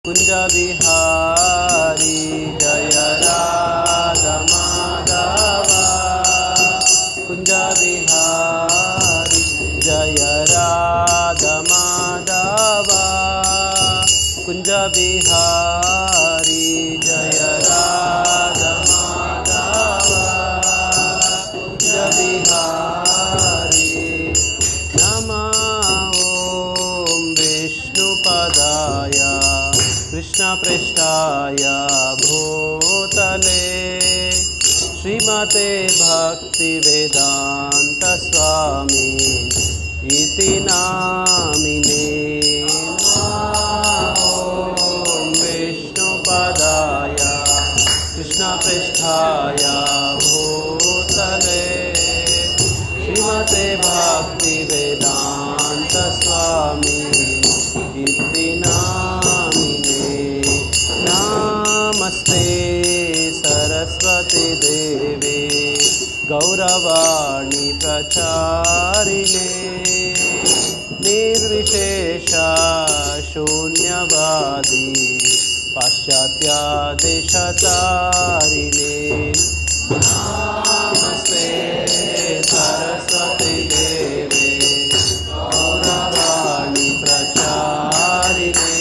कुंज बिहारी जय राधा माधव कुंज बिहारी जय राधा माधव कुंज बिहारी जय राधा माधव कुंज बिहारी नमः ओम विष्णुपदाय कृष्णपृष्ठाय भूतले श्रीमते भक्तिवेदांत स्वामी इति नामिने ॐ विष्णुपदाय कृष्णपृष्ठाय भूतले श्रीमते भक्तिवेदांत स्वामी इति नामिने नमस्ते सरस्वती देवे गौरवाणी प्रचारिणे निर्विशेष शून्यवादी पाश्चात्यादेशतारिणे नमस्ते सरस्वती देवे गौरवाणी प्रचारिणे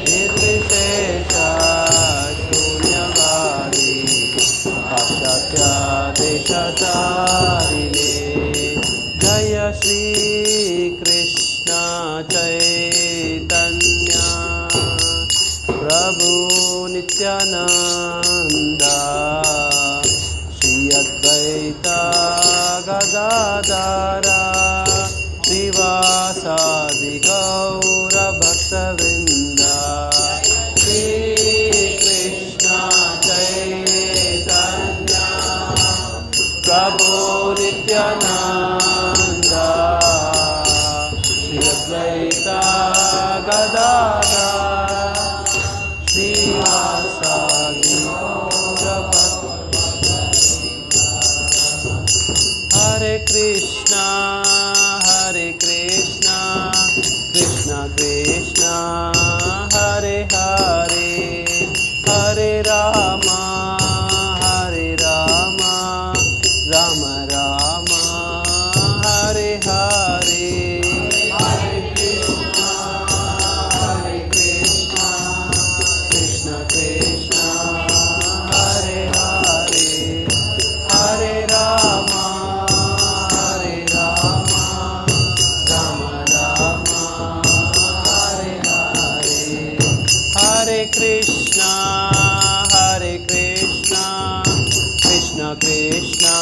निर्विशेष शून्यवादी पाश्चात्यादेशतारिणे जय श्री कृष्ण चैतन्य प्रभु नित्यानंद श्री अद्वैत गदाधर श्रीवासादि गौर भक्तवृंद श्री कृष्ण चैतन्य प्रभु नित्यानंद श्री अद्वैत गदाधर श्रीवासादि गौर भक्तवृंद हरे Krishna Krishna Krishna Hare Hare Hare Ram Ram Ram Hare Hare Hare Krishna Krishna Krishna Hare Hare Hare Ram Ram Ram Hare Hare Hare Krishna Krishna Krishna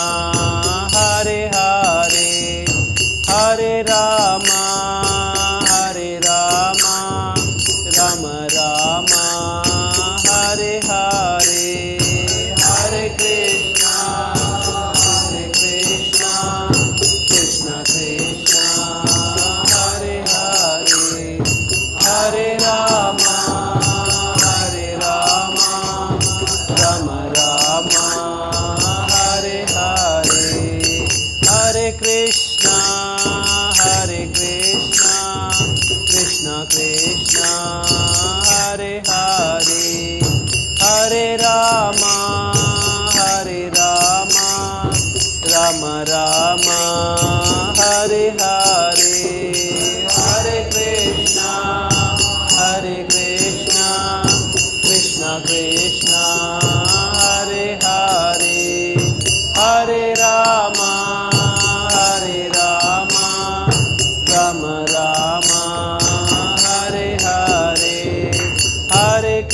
Hare Hare Hare Ram Ram Ram Hare Hare Hare Krishna Krishna Krishna Hare Hare Hare Ram Ram Ram Hare Hare Hare Krishna Krishna Krishna Hare Hare Hare Ram Ram Ram Hare Hare Hare Krishna Krishna Krishna Hare Hare Hare Ram Ram Ram Hare Hare Hare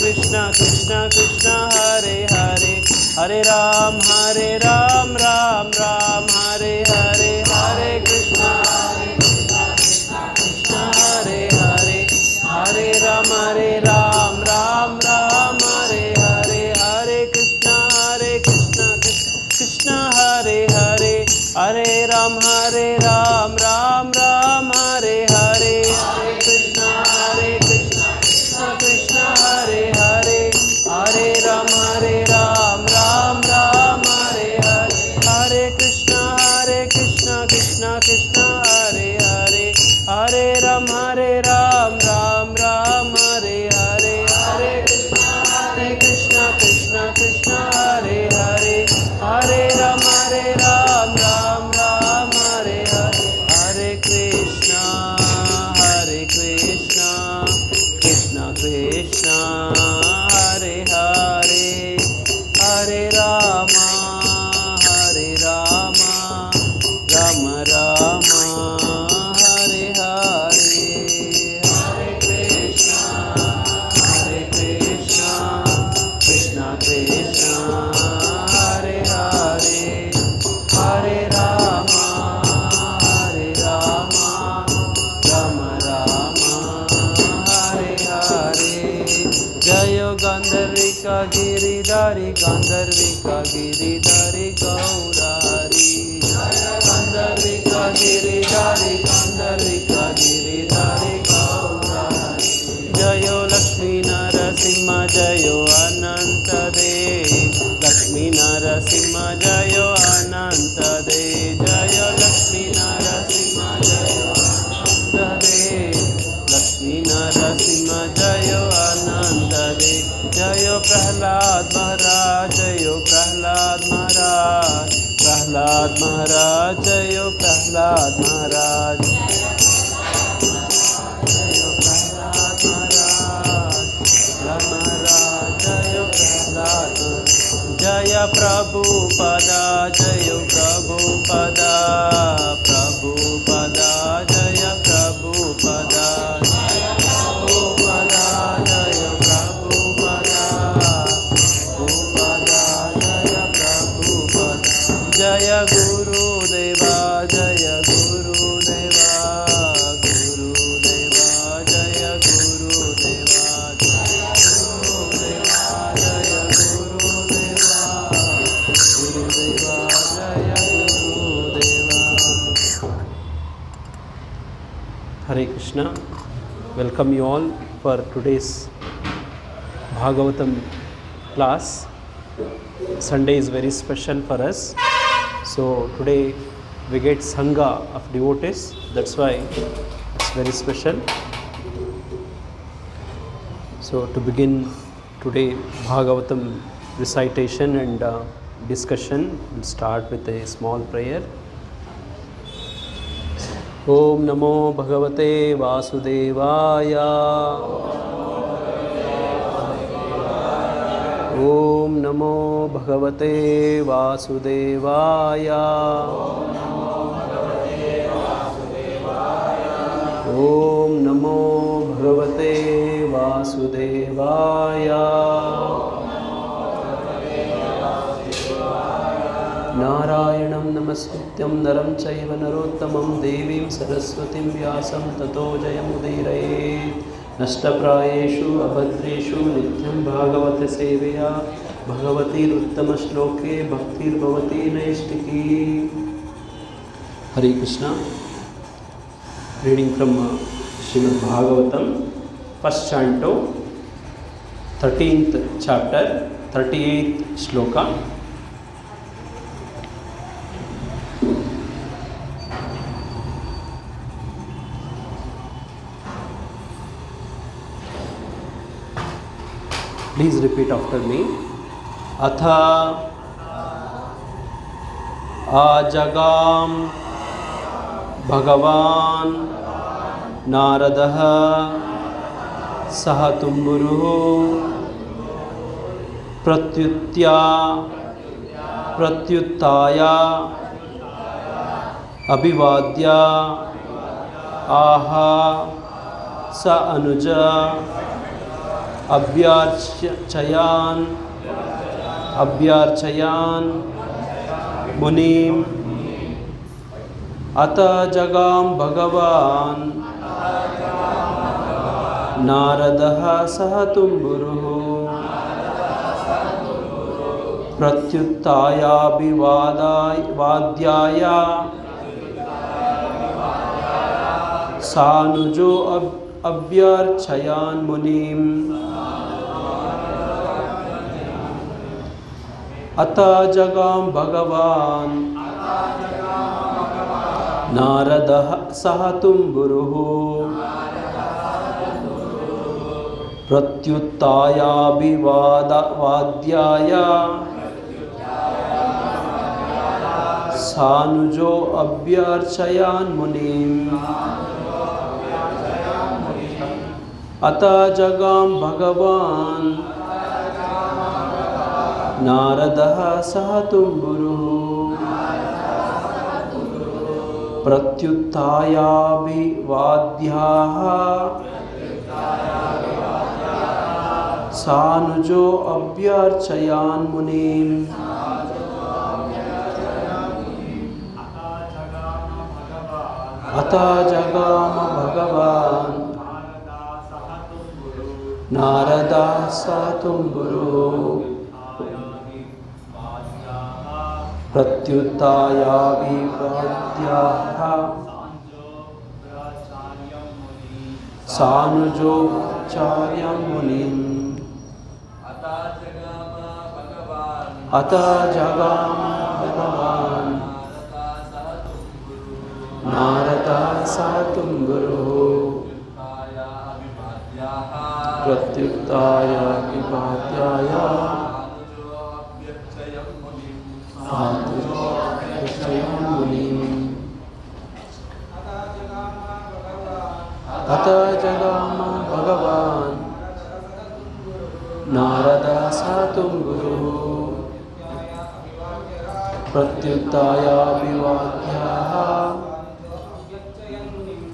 Krishna Krishna Krishna Hare Hare Hare Ram Ram Ram Hare Hare Hare Krishna Krishna Hare Hare Hare Ram Ram Ram Hare Hare Hare Krishna Krishna Hare Hare Hare Ram Ram Ram Hare Hare Hare Krishna Krishna Hare Hare Hare Ram Ram Ram Hare Hare Hare Krishna Gandharvika Giridhari Gandharvika Giridhari Gaurari Gandharvika Giridhari Gandharvika Giridhari Gaurari Jayo Lakshmi Narasimha Jayo Ananta Dev Lakshmi Narasimha Jayo Ananta Dev Jayo Lakshmi Narasimha Jayo Ananta Dev Lakshmi Narasimha Jayo Ananta Dev Jayo Prahlad Maharaj Jayo Prahlad Maharaj Prahlad Maharaj Jayo Prahlad Maharaj Jayo Prahlad Maharaj Maharaj Jayo Prahlad Jaya Prabhupada Jayo Prabhupada Prabhupada Jaya Prabhupada Prabhupada Jaya Prabhupada Prabhupada Jaya Prabhupada Jaya Guru Deva Jaya Guru Deva Guru Deva Jaya Guru Deva Guru Deva Jaya Guru Deva Guru Deva Jaya Guru Deva. Hare Krishna. Welcome you all for today's Bhagavatam class. Sunday is very special for us. So today we get Sangha of devotees. That's why it's very special. So to begin today Bhagavatam recitation and discussion, we'll start with a small prayer. Om Namo Bhagavate Vasudevaya. Om Namo Bhagavate Vasudevaya. Om Namo Bhagavate Vasudevaya. Narayanam Namaskrityam Naram Chaiva Narottamam Devim Saraswatim Vyasam Tato Jayamudiraye Nashtaprayeshu Abhadreshu Nityam Bhagavate Seveya Bhagavatir Uttama Shloke Bhaktir Bhavati Naistiki. Hare Krishna. Reading from Srimad Bhagavatam, first canto, 13th chapter, 38th shloka. Please repeat after me. Atha ajagam Bhagavan Naradaha Sahatumburu Pratyuttaya Abhivadya Aha Sa Anuja Abhyarchayan Munim Ata Jagam Bhagavan Naradaha Sahatumburu Pratyuttaya Vadyaya Sanujo Abhyarchayan Munim Ata Jagam Bhagavan Naradaha Sahatumburu Pratyuttaya Vadyaya Sanujo Abhyarchayan Munim Ata Jagam Bhagavan Naradaha Sahatumburu Pratyuttaya Vadyaha Sanujo Abhyarchayan Munim Ata Jagama Bhagavan Narada Satumburu Pratyuttaya Vivadyaha Sanujo Charyam Munim Ata Jagama Bhagavan Narada Satumburu Pratyuttaya Vivadyaha Ata Jagama Bhagavan Narada Satumburu Pratyuttaya Vivadyaha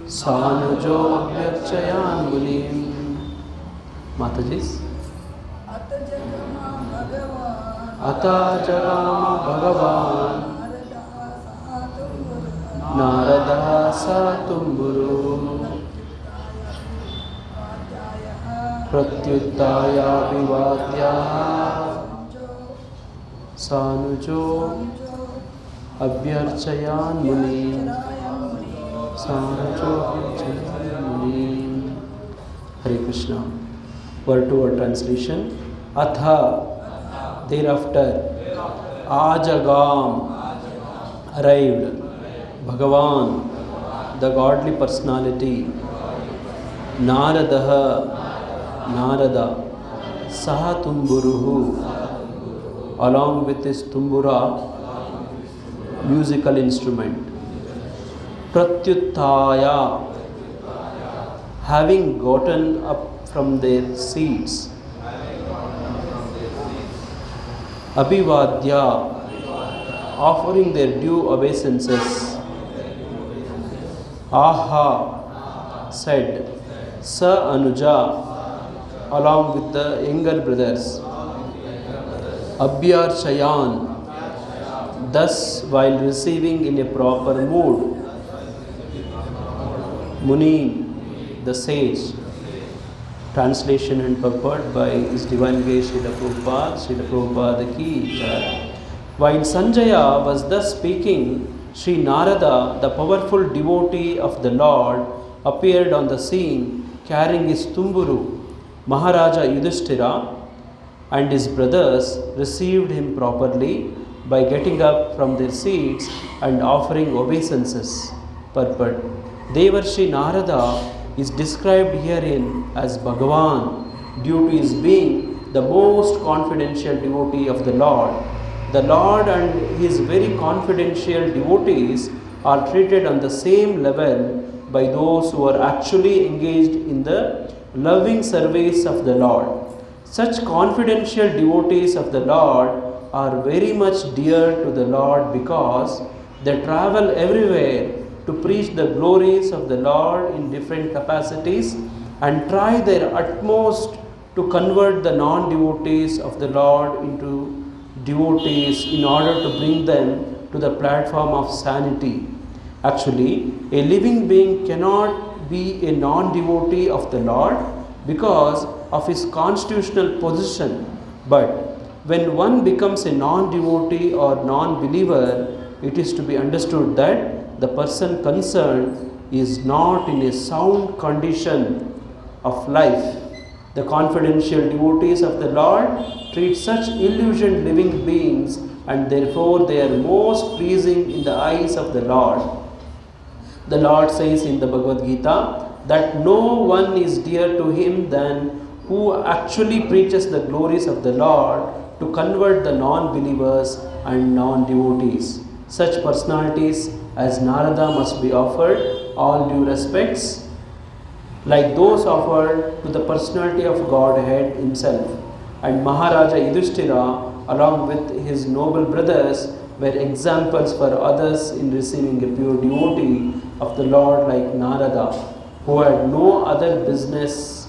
Sanujo Vyakchayan Munim. Matajis. Ata Jagama Bhagavan Narada Satumburu Pratyuttaya Vivadyaha Sanujo Abhyarchayan Munim. Sanujo Abhyarchayan Munim. Hare Krishna. Word to word translation. Atha, thereafter, Ajagam, arrived, Bhagavan, the godly personality, Naradaha, Narada, Saha Tumburuhu, along with his tumbura, musical instrument, Pratyuttaya, having gotten up from their seats, Abhivadya, offering their due obeisances, Aha, said, Sa Anuja, along with the younger brothers, Abhyarchayan, thus while receiving in a proper mood, Munim, the sage. Translation and purport by His Divine Grace Srila Prabhupada Ki Jai. While Sanjaya was thus speaking, Sri Narada, the powerful devotee of the Lord, appeared on the scene carrying his tumburu. Maharaja Yudhishthira and his brothers received him properly by getting up from their seats and offering obeisances. Purport. Devarshi Narada is described herein as Bhagavan due to his being the most confidential devotee of the Lord. The Lord and his very confidential devotees are treated on the same level by those who are actually engaged in the loving service of the Lord. Such confidential devotees of the Lord are very much dear to the Lord because they travel everywhere to preach the glories of the Lord in different capacities and try their utmost to convert the non-devotees of the Lord into devotees in order to bring them to the platform of sanity. Actually, a living being cannot be a non-devotee of the Lord because of his constitutional position. But when one becomes a non-devotee or non-believer, it is to be understood that the person concerned is not in a sound condition of life. The confidential devotees of the Lord treat such illusioned living beings and therefore they are most pleasing in the eyes of the Lord. The Lord says in the Bhagavad Gita that no one is dear to him than who actually preaches the glories of the Lord to convert the non-believers and non-devotees. Such personalities as Narada must be offered all due respects, like those offered to the personality of Godhead himself. And Maharaja Yudhishthira, along with his noble brothers, were examples for others in receiving a pure devotee of the Lord like Narada, who had no other business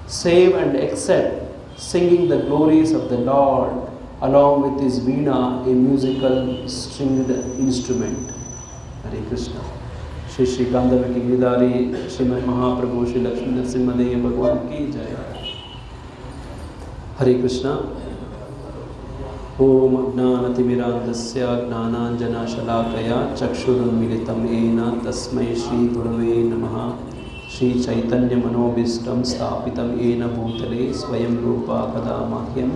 save and except singing the glories of the Lord along with his veena, a musical stringed instrument. Hare Krishna. Shri Shri Gandharva ki Giridhari Srimad Mahaprabhu Shri Lakshmi Narasimha Dev Bhagwan ki Jai. Hare Krishna. Om Ajnanatimirandasya Gnananjanashalakaya Chakshurunmilitam Yena Tasmai Shri Gurave Namaha. Shri Chaitanya Manobishtam Sthapitam Yena Bhutale Swayam Rupa Kada Mahyam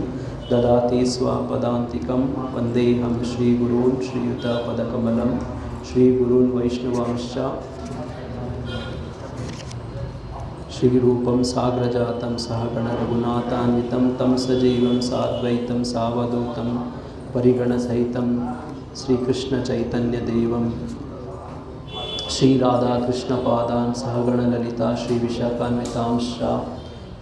Dadati Swapadantikam Vandeham Shri Gurun Shri Yuta Padakamalam Shri Gurun Vaishnavamscha Shri Rupam Sagrajatam Sahagana Raghunathanvitam Tam Sajeevam Sadvaitam Savadutam Parigana Sahitam Shri Krishna Chaitanya Devam Shri Radha Krishna Padan Sahagana Lalita Shri Vishakhanvitamsha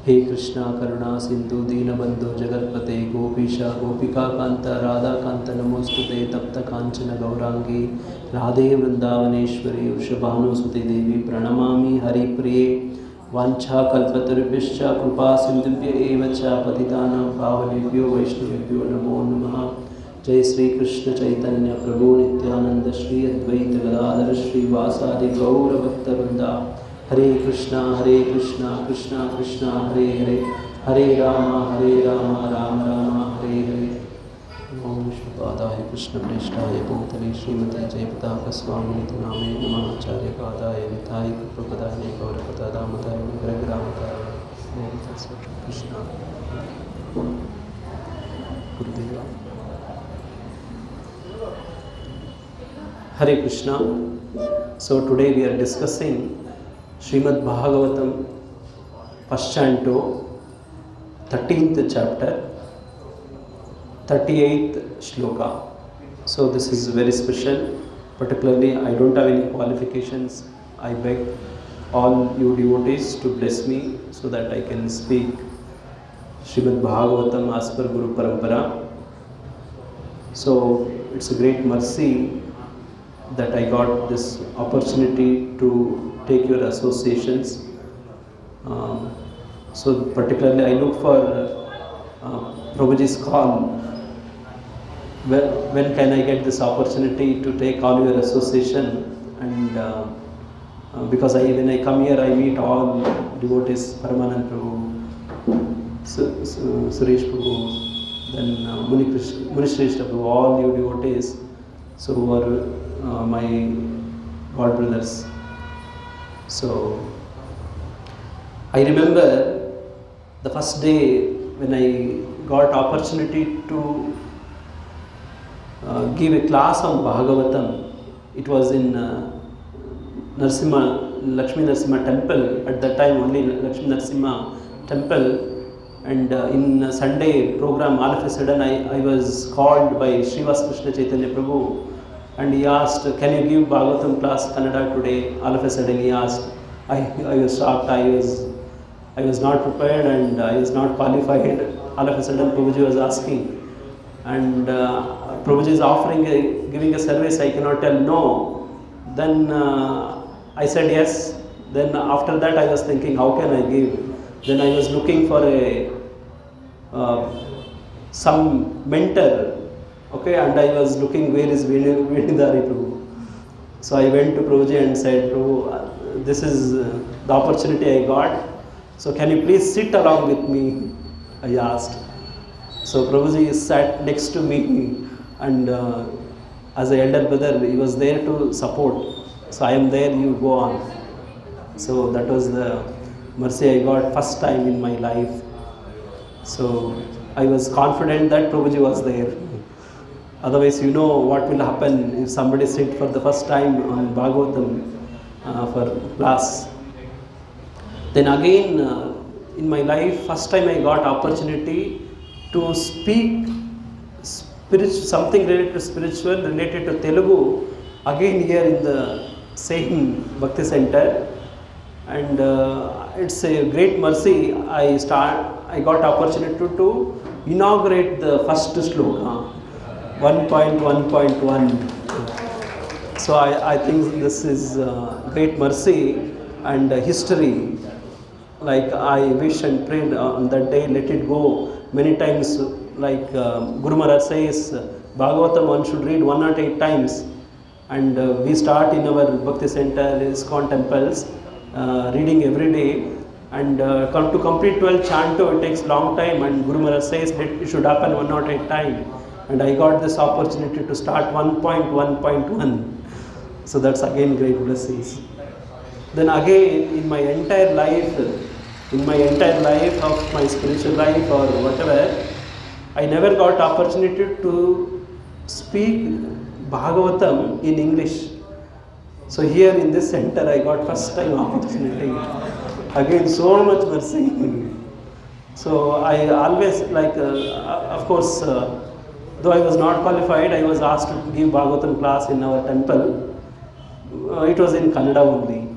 He Krishna Karuna Sindhu Deenabandhu Jagatpate Gopisha Gopika Kanta Radha Kanta Namostute Tapta Kanchana Gaurangi Radhe Vrindavaneshwari Vrishabhanusuti Devi Pranamami Hari Priye Vancha kalpatarubhyascha krupa sindhubhya eva cha patitanam pavanebhyo vaishnavebhyo namo namaha. Jai Sri Krishna Chaitanya Prabhu Nityananda Shri Advaita Gadadhara Shri Vasadi Gaura Bhakta Vrinda. Hare Krishna Krishna Krishna Hare Hare Hare Rama Rama Rama Hare Hare. Om Vishnupadaya Krishna Preshthaya Bhutale Srimate Jayapataka Swaminiti Name Namah Acharya Kadaya Vithai Kripapadaya Gaurapata Damataya Vigragramataya Om Tatsat Krishna Gurudeva. Hare Krishna. So today we are discussing Srimad Bhagavatam first canto 13th chapter 38th shloka. So this is very special. Particularly I don't have any qualifications. I beg all you devotees to bless me so that I can speak Srimad Bhagavatam as per Guru Parampara. So it's a great mercy that I got this opportunity to take your associations. So particularly I look for Prabhuji's call. When can I get this opportunity to take all your association? And because when I come here I meet all devotees, Paramanand Prabhu, Suresh Prabhu, then Munishreshtha Prabhu, all you devotees, so who are my God brothers. So I remember the first day when I got opportunity to give a class on Bhagavatam. It was in Lakshmi Narasimha temple. At that time only Lakshmi Narasimha temple. And in Sunday program, all of a sudden I was called by Srivas Krishna Chaitanya Prabhu, and he asked, can you give Bhagavatam class Kannada today? All of a sudden he asked. I was shocked. I was not prepared and I was not qualified. All of a sudden Prabhuji was asking, and Prabhuji is offering giving a service. I cannot tell no. Then I said yes. Then after that I was thinking, how can I give? Then I was looking for some mentor. Okay, and I was looking where is Vedidari Prabhu. So I went to Prabhuji and said, Prabhu, this is the opportunity I got. So can you please sit along with me? I asked. So Prabhuji sat next to me, and as an elder brother, he was there to support. So I am there, you go on. So that was the mercy I got first time in my life. So I was confident that Prabhuji was there. Otherwise, you know what will happen if somebody sit for the first time on Bhagavatam for class. Then again, in my life, first time I got opportunity to speak something related to spiritual, related to Telugu, again here in the same Bhakti Center. And it's a great mercy. I got opportunity to inaugurate the first shloka, 1.1.1. So I think this is great mercy and history. Like I wish and prayed on that day, let it go many times. Like Guru Maharaj says, Bhagavatam one should read 108 times. And we start in our Bhakti Center, ISKCON temples, reading every day. And to complete 12 chanto, it takes long time, and Guru Maharaj says that it should happen 108 time. And I got this opportunity to start 1.1.1. So that's again great blessings. Then again, in my entire life of my spiritual life or whatever, I never got opportunity to speak Bhagavatam in English. So here in this center, I got first time opportunity. Again, so much mercy. So I always of course, though I was not qualified, I was asked to give Bhagavatam class in our temple. It was in Kannada only.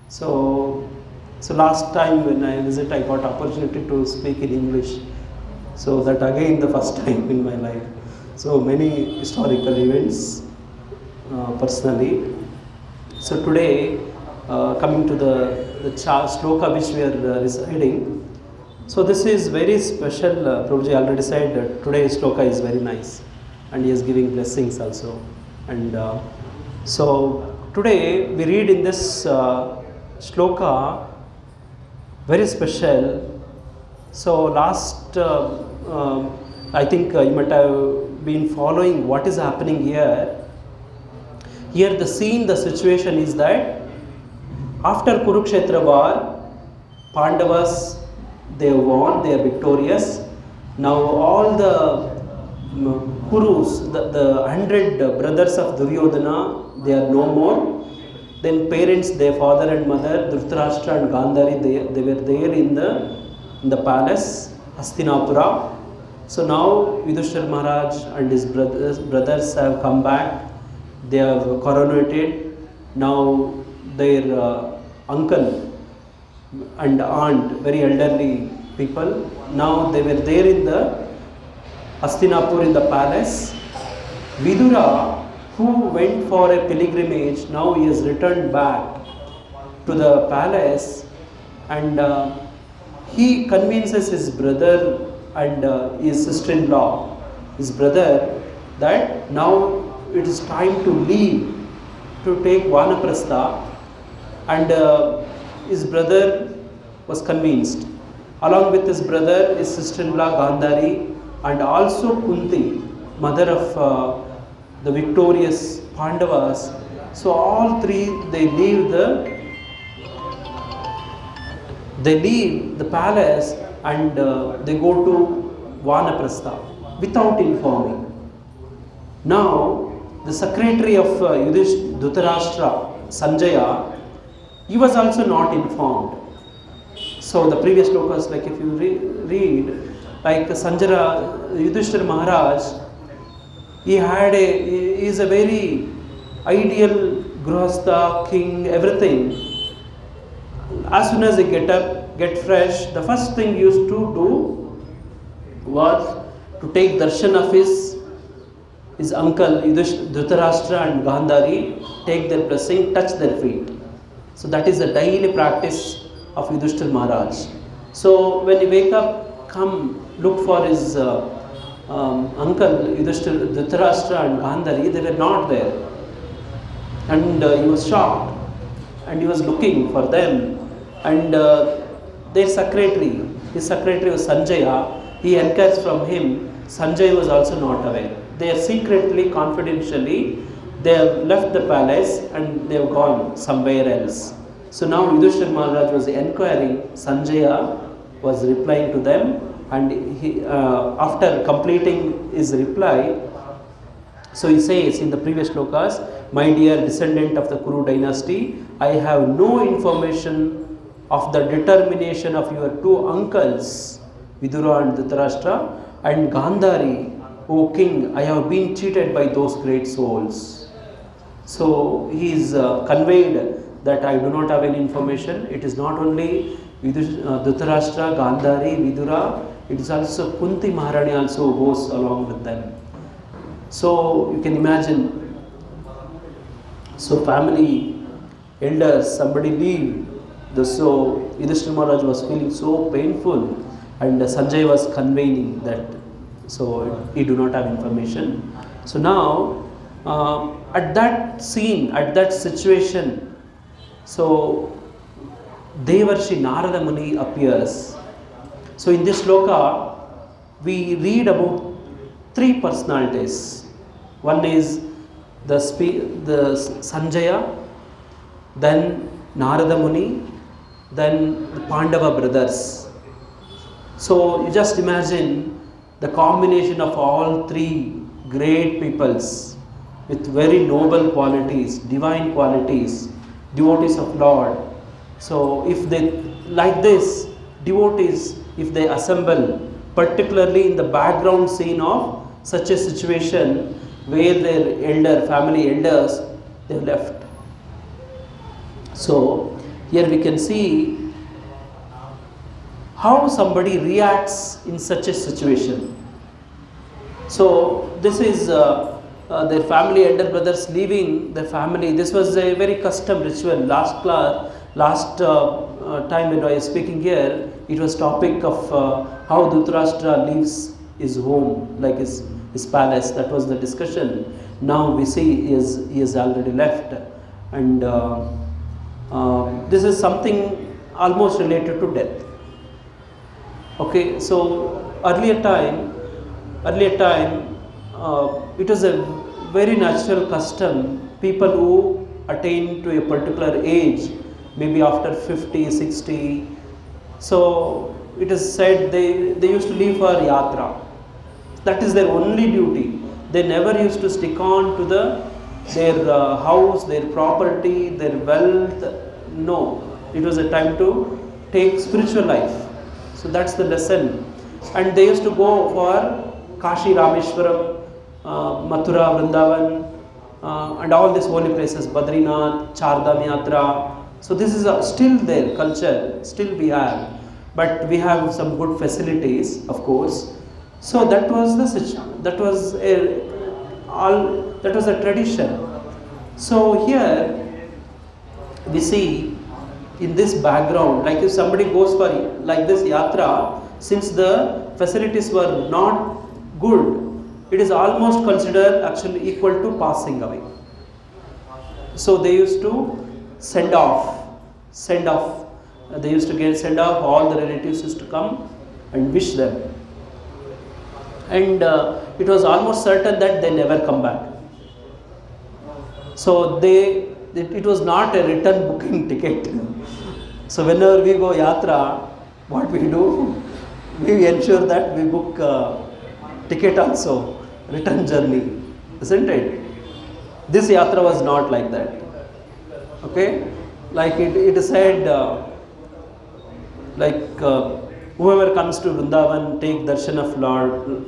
So last time when I visit, I got opportunity to speak in English. So that again the first time in my life. So many historical events personally. So today, coming to the sloka which we are reciting. So this is very special. Prabhuji already said that today's sloka is very nice, and he is giving blessings also. And so today we read in this sloka very special. So last, I think you might have been following what is happening here. Here the scene, the situation is that after Kurukshetra war, Pandavas, they won, they are victorious. Now all the Kurus, the 100 brothers of Duryodhana, they are no more. Then parents, their father and mother, Dhritarashtra and Gandhari, they were there in the palace, Hastinapura. So now Yudhishthira Maharaj and his brothers have come back. They have coronated. Now their uncle and aunt, very elderly people, now they were there in the Hastinapur in the palace. Vidura, who went for a pilgrimage, now he has returned back to the palace, and he convinces his brother and his sister-in-law, his brother, that now it is time to leave, to take Vanaprastha, and his brother was convinced. Along with his brother, his sister-in-law Gandhari, and also Kunti, mother of the victorious Pandavas. So all three, they leave the palace and they go to Vanaprastha without informing. Now the secretary of Dhritarashtra, Sanjaya, he was also not informed. So the previous slokas, like if you read, like Sanjaya, Yudhishthira Maharaj, he is a very ideal Grihastha, king, everything. As soon as he get up, get fresh, the first thing he used to do was to take darshan of his uncle Dhritarashtra and Gandhari, take their blessing, touch their feet. So that is the daily practice of Yudhishthira Maharaj. So when he wake up, come look for his uncle Dhritarashtra and Gandhari, they were not there. And he was shocked, and he was looking for them. And their secretary, his secretary was Sanjaya, he enquired from him. Sanjaya was also not aware. They are secretly, confidentially, they have left the palace and they have gone somewhere else. So now Yudhishthira Maharaj was inquiring, Sanjaya was replying to them, and he, after completing his reply, so he says in the previous slokas, my dear descendant of the Kuru dynasty, I have no information of the determination of your two uncles, Vidura and Dhritarashtra, and Gandhari. O king, I have been cheated by those great souls. So he is conveyed that I do not have any information. It is not only Dhritarashtra, Gandhari, Vidura, it is also Kunti Maharani also goes along with them. So you can imagine, so family, elders, somebody leave. So Yudhishthira Maharaj was feeling so painful, and Sanjay was conveying that, so he do not have information. So now at that scene, at that situation, so Devarshi Narada Muni appears. So in this sloka, we read about three personalities. One is the Sanjaya, then Narada Muni, then the Pandava brothers. So you just imagine the combination of all three great peoples with very noble qualities, divine qualities, devotees of Lord. So if they, like this, devotees, if they assemble, particularly in the background scene of such a situation where their family elders, they left. So here we can see how somebody reacts in such a situation. So this is their family elder brothers leaving their family. This was a very custom ritual. Last time when I was speaking here, it was topic of how Dhritarashtra leaves his home, like his palace. That was the discussion. Now we see he is already left, and this is something almost related to death. Okay, so earlier time, it was a very natural custom. People who attain to a particular age, maybe after 50, 60, so it is said they used to leave for yatra. That is their only duty. They never used to stick on to their house, their property, their wealth. No, it was a time to take spiritual life. So that's the lesson. And they used to go for Kashi, Rameshwaram, Mathura, Vrindavan, and all these holy places, Badrinath, Chardham Yatra. So this is still their culture, still we have, but we have some good facilities, of course. So that was a tradition. So here we see in this background, like if somebody goes for like this yatra, since the facilities were not good, it is almost considered actually equal to passing away. So they used to send off. They used to send off, all the relatives used to come and wish them. And it was almost certain that they never come back. So it was not a return booking ticket. So whenever we go yatra, what we do, we ensure that we book ticket also, return journey, isn't it? This yatra was not like that. Okay, like it is said, whoever comes to Vrindavan, take darshan of Lord.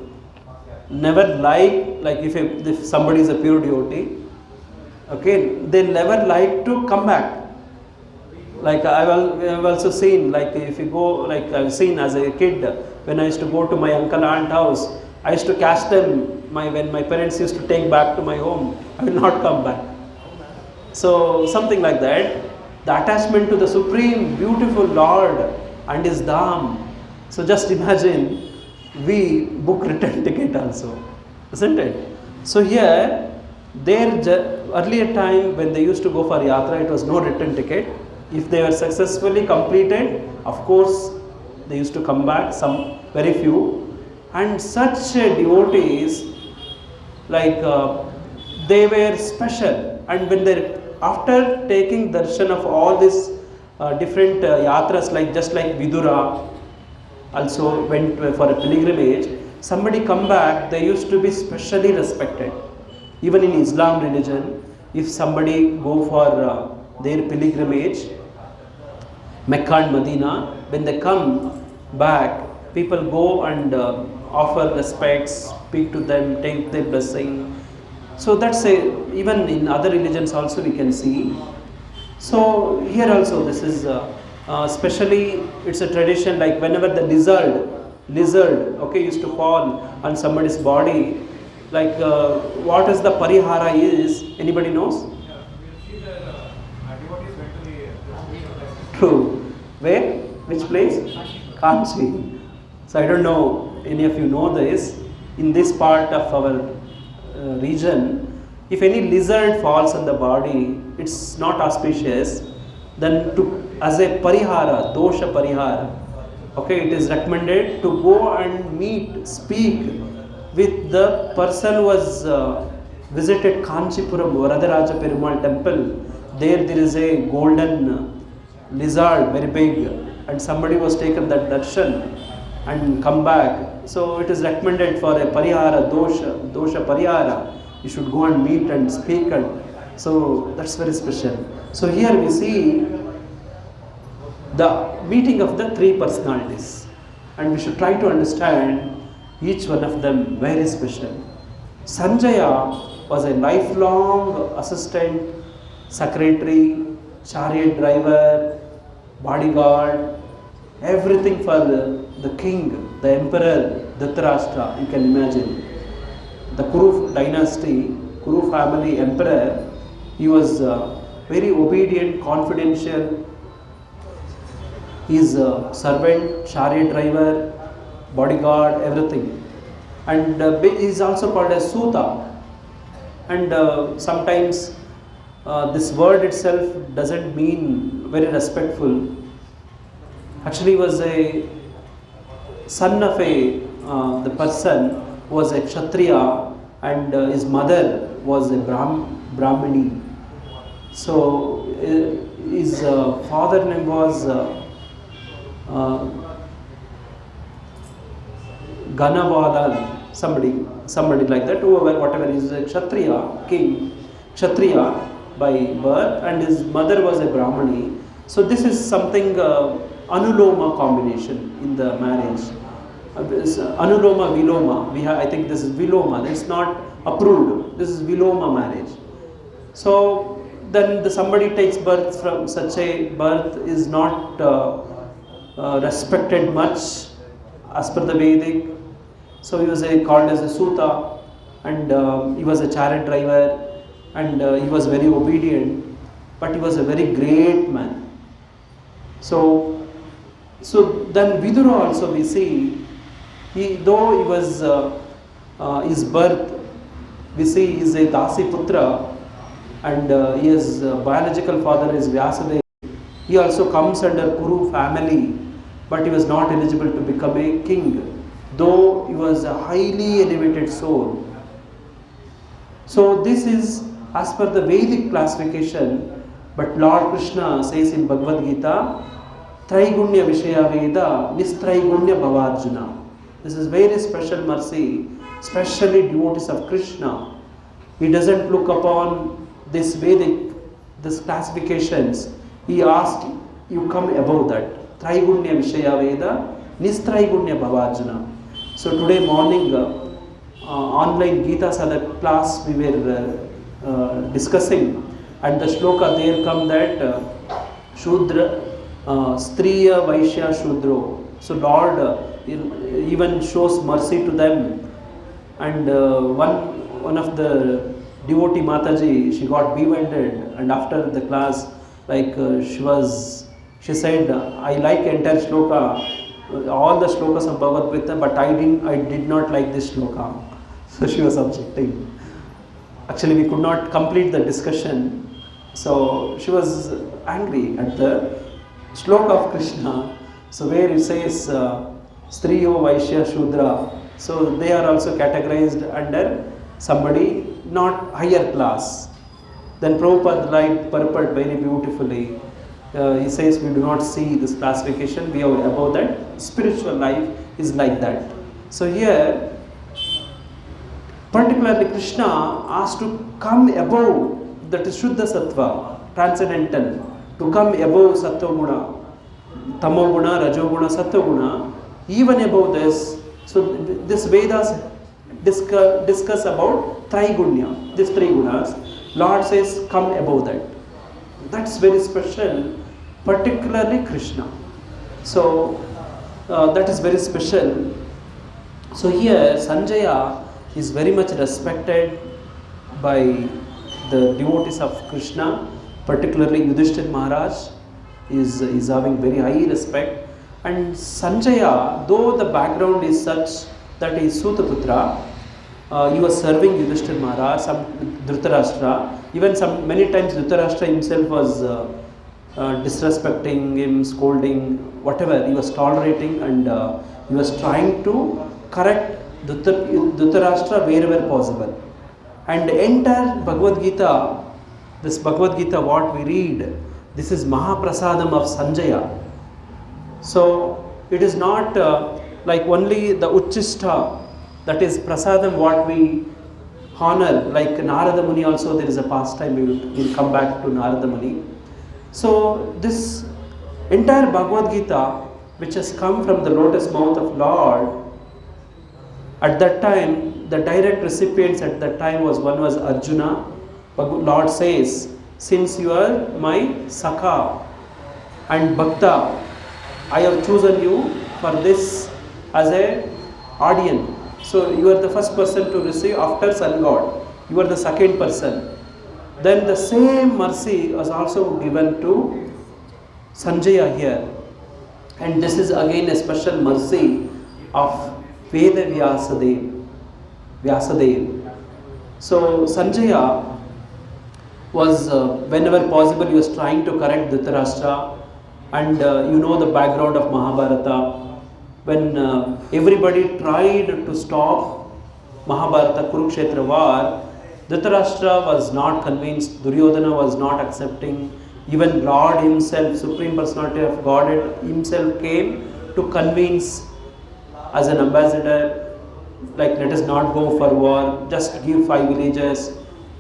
Never like if somebody is a pure devotee, okay, they never like to come back. Like I've also seen, like if you go, like I've seen as a kid, when I used to go to my uncle aunt house, I used to catch them. When my parents used to take back to my home, I will not come back. So something like that. The attachment to the supreme beautiful Lord and His Dham. So just imagine, we book return ticket also, isn't it? So here, earlier time when they used to go for yatra, it was no return ticket. If they were successfully completed, of course, they used to come back, some very few. And such devotees, like they were special. And when after taking darshan of all these different yatras, just like Vidura also went for a pilgrimage, somebody come back, they used to be specially respected. Even in Islam religion, if somebody go for their pilgrimage, Mecca and Medina, when they come back, people go and offer respects, speak to them, take their blessing. So that's even in other religions also we can see. So here also this is especially it's a tradition, like whenever the lizard okay used to fall on somebody's body, like what is the parihara is, anybody knows? True. Where? Which place? Kanchi. So I don't know, any of you know this, in this part of our region, if any lizard falls on the body, it's not auspicious. Then to as a parihara, dosha parihara. Okay, it is recommended to go and meet, speak with the person who was visited Kanchipuram Varadaraja Perumal temple. There is a golden lizard, very big, and somebody was taken that darshan and come back. So it is recommended for a parihara, dosha parihara. You should go and meet and speak, and so that's very special. So here we see the meeting of the three personalities, and we should try to understand each one of them very special. Sanjaya was a lifelong assistant, secretary, chariot driver, bodyguard, everything for the king, the emperor Dhritarashtra. You can imagine the Kuru dynasty, Kuru family emperor. He was very obedient, confidential. He is a servant, chariot driver, bodyguard, everything. And he is also called as Suta. And sometimes this word itself doesn't mean very respectful. Actually, he was a son of the person who was a Kshatriya, and his mother was a Brahmini. So his father name was Ganavalan, somebody like that, whoever, whatever, is a Kshatriya, king, Kshatriya by birth, and his mother was a Brahmani. So this is something anuloma combination in the marriage. Anuloma Viloma. I think this is Viloma. It's not approved. This is Viloma marriage. So then somebody takes birth from such a birth is not respected much as per the Vedic. So he was called as a Suta, and he was a chariot driver, and he was very obedient, but he was a very great man. So then Vidura also we see, though he was his birth, we see he is a Dasi Putra, and his biological father is Vyasadeva. He also comes under Kuru family, but he was not eligible to become a king, though he was a highly elevated soul. So this is as per the Vedic classification, but Lord Krishna says in Bhagavad Gita, Traigunya Vishaya Veda, Nistraigunya Bhavarjuna. This is very special mercy, especially devotees of Krishna. He doesn't look upon this Vedic, these classifications. He asked, you come above that. Traigunya Vishaya Veda, Nistraigunya Bhavarjuna. So today morning, online Gita Sadak class we were discussing, and the shloka there come that Shudra, Striya Vaishya Shudro. So Lord even shows mercy to them, and one of the devotee Mataji, she got bewildered, and after the class, like she said, I like entire shloka, all the shlokas of Bhagavad Gita, but I did not like this shloka. So she was objecting. Actually, we could not complete the discussion, so she was angry at the shloka of Krishna. So where it says Striyo Vaishya Shudra, so they are also categorized under somebody not higher class. Then Prabhupada purport very beautifully. He says we do not see this classification, we are above that. Spiritual life is like that. So here, particularly Krishna asked to come above, that is Shuddha Sattva, transcendental, to come above Sattva Guna, Tamo Guna, Rajo Guna, Sattva Guna, even above this. So this Vedas discuss about Traigunya, these three gunas. Lord says come above that. That's very special, particularly Krishna. So that is very special. So here Sanjaya is very much respected by the devotees of Krishna, particularly Yudhishthira Maharaj is having very high respect. And Sanjaya, though the background is such that he is Sutaputra, he was serving Yudhishthira Maharaj, some Dhritarashtra. Even many times Dhritarashtra himself was disrespecting him, scolding, whatever. He was tolerating, and he was trying to correct Dhritarashtra wherever possible. And entire Bhagavad Gita, this Bhagavad Gita what we read, this is Mahaprasadam of Sanjaya. So it is not like only the Uchchishta, that is Prasadam what we honor, like Narada Muni also there is a pastime, we will come back to Narada Muni. So this entire Bhagavad Gita which has come from the lotus mouth of Lord, at that time the direct recipients at that time was, one was Arjuna. Lord says, since you are my Sakha and Bhakta, I have chosen you for this as a audience. So you are the first person to receive after Sun God. You are the second person. Then the same mercy was also given to Sanjaya here. And this is again a special mercy of Veda Vyasadev. So Sanjaya was, whenever possible, he was trying to correct Dhritarashtra. And you know the background of Mahabharata. When everybody tried to stop Mahabharata Kurukshetra war, Dhritarashtra was not convinced, Duryodhana was not accepting, even Lord himself, Supreme Personality of Godhead himself came to convince as an ambassador, like let us not go for war, just give 5 villages.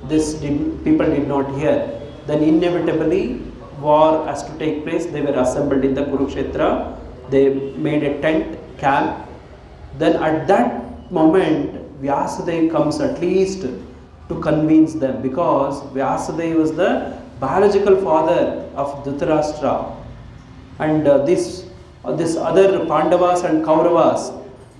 People did not hear. Then inevitably war has to take place. They were assembled in the Kurukshetra. They made a tent camp. Then at that moment Vyasadeva comes at least to convince them, because Vyasadeva was the biological father of Dhritarashtra, and this other Pandavas and Kauravas,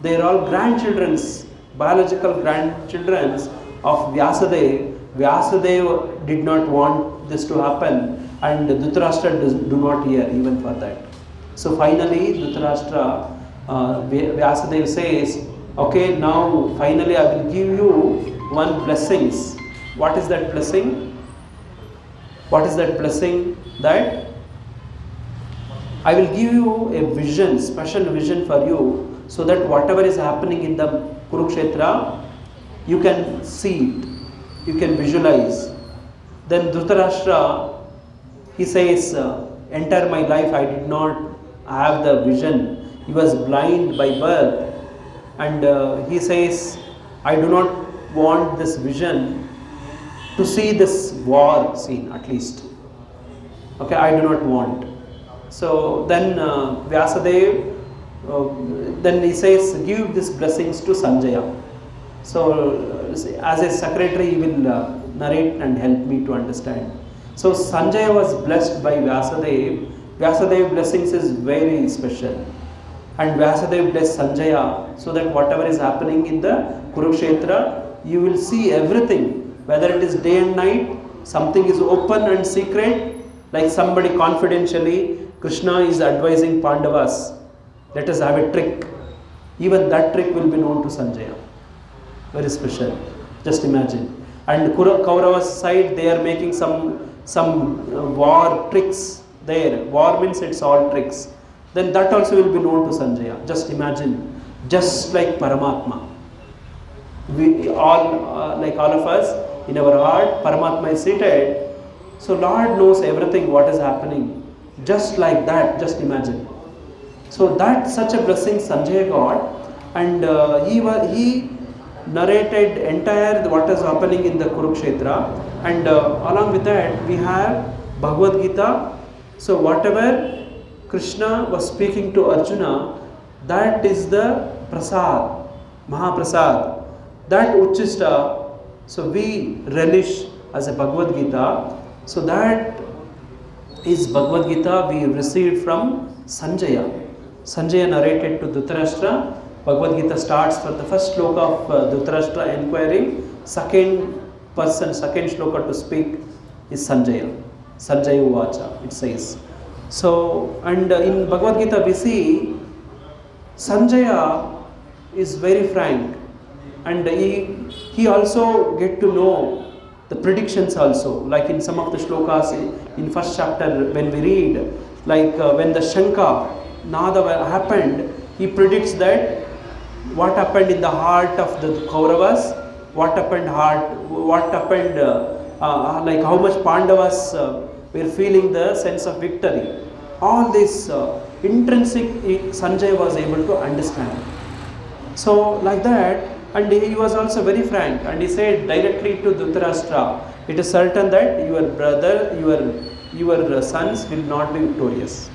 they are all grandchildrens, biological grandchildrens of Vyasadeva. Vyasadeva did not want this to happen, and Dhritarashtra do not hear even for that. So finally Dhritarashtra, Vyasadeva says, okay, now finally I will give you one blessings. What is that blessing? What is that blessing? That I will give you a vision, special vision for you, so that whatever is happening in the Kurukshetra, you can see it, you can visualize. Then Dhritarashtra, he says, enter my life, I did not have the vision. He was blind by birth, and he says, I do not want this vision to see this war scene at least. Okay, I do not want. So then Vyasadeva, then he says, give these blessings to Sanjaya. So as a secretary, he will narrate and help me to understand. So Sanjaya was blessed by Vyasadeva. Vyasadeva blessings is very special. And Vyasadeva blessed Sanjaya, so that whatever is happening in the Kurukshetra, you will see everything. Whether it is day and night, something is open and secret, like somebody confidentially, Krishna is advising Pandavas, let us have a trick. Even that trick will be known to Sanjaya. Very special. Just imagine. And Kauravas side, they are making some war tricks there. War means it's all tricks. Then that also will be known to Sanjaya. Just imagine. Just like Paramatma. We all, like all of us, in our heart, Paramatma is seated. So Lord knows everything what is happening. Just like that, just imagine. So that such a blessing Sanjaya got, and he narrated entire what is happening in the Kurukshetra, and along with that we have Bhagavad Gita. So whatever Krishna was speaking to Arjuna, that is the prasad, Mahaprasad. That Uchchishta, so we relish as a Bhagavad Gita. So that is Bhagavad Gita we received from Sanjaya. Sanjaya narrated to Dhritarashtra. Bhagavad Gita starts for the first sloka of Dhritarashtra inquiring. Second sloka to speak is Sanjaya. Sanjaya Uvacha, it says. So, and in Bhagavad Gita we see Sanjaya is very frank, and he also get to know the predictions also, like in some of the shlokas in first chapter when we read, like when the Shanka Nada happened, he predicts that what happened in the heart of the Kauravas, what happened like how much Pandavas were feeling the sense of victory. All this intrinsic Sanjay was able to understand. So like that, and he was also very frank, and he said directly to Dhritarashtra, it is certain that your brother, your sons will not be victorious.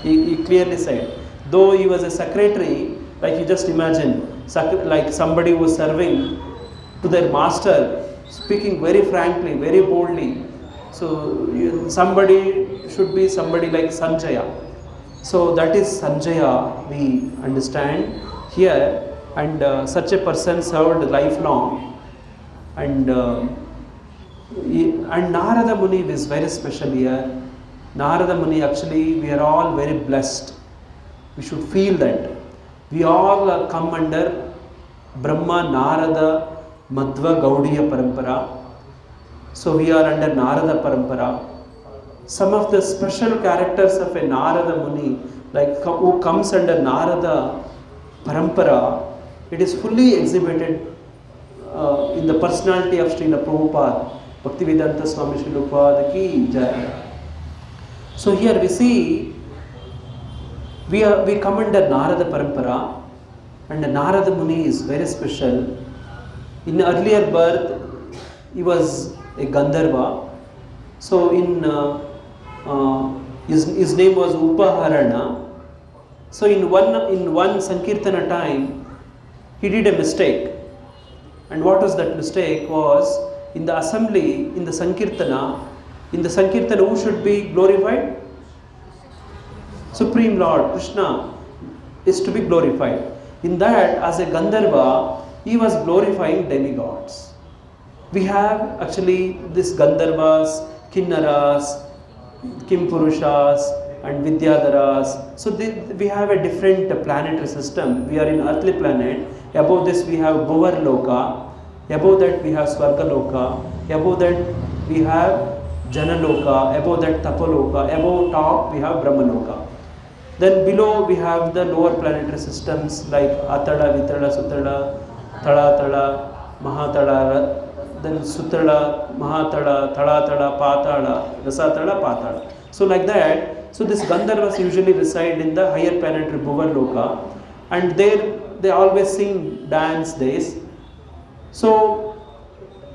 He clearly said, though he was a secretary, like you just imagine, like somebody was serving to their master, speaking very frankly, very boldly. So somebody should be somebody like Sanjaya. So that is Sanjaya we understand here, and such a person served lifelong, and Narada Muni is very special here. Narada Muni, actually we are all very blessed. We should feel that. We all come under Brahma, Narada, Madhva, Gaudiya Parampara. So we are under Narada Parampara. Some of the special characters of a Narada Muni, like who comes under Narada Parampara, it is fully exhibited in the personality of Srila Prabhupada, Bhaktivedanta Swami Srila Prabhupada ki jai. So here we see, we come under Narada Parampara, and Narada Muni is very special. In earlier birth, he was a Gandharva. So his name was Upaharana. So in one Sankirtana time, he did a mistake. And what was that mistake? Was in the assembly, in the Sankirtana, who should be glorified? Supreme Lord Krishna is to be glorified. In that, as a Gandharva, he was glorifying demigods. We have actually this Gandharvas, Kinnaras, Kimpurushas and Vidyadharas. So we have a different planetary system. We are in earthly planet. Above this we have Bhuvar Loka. Above that we have Swarga Loka. Above that we have Jana Loka. Above that Tapaloka. Above top we have Brahma Loka. Then below we have the lower planetary systems like Atada, Vitada, Sutada, Tada, Tada, Mahatada, then Sutada, Mahatada, Tada, Tada, Patada, Rasatada, Patada. So like that, so this Gandharvas usually reside in the higher planetary Bhuvar Loka, and there they always sing dance days. So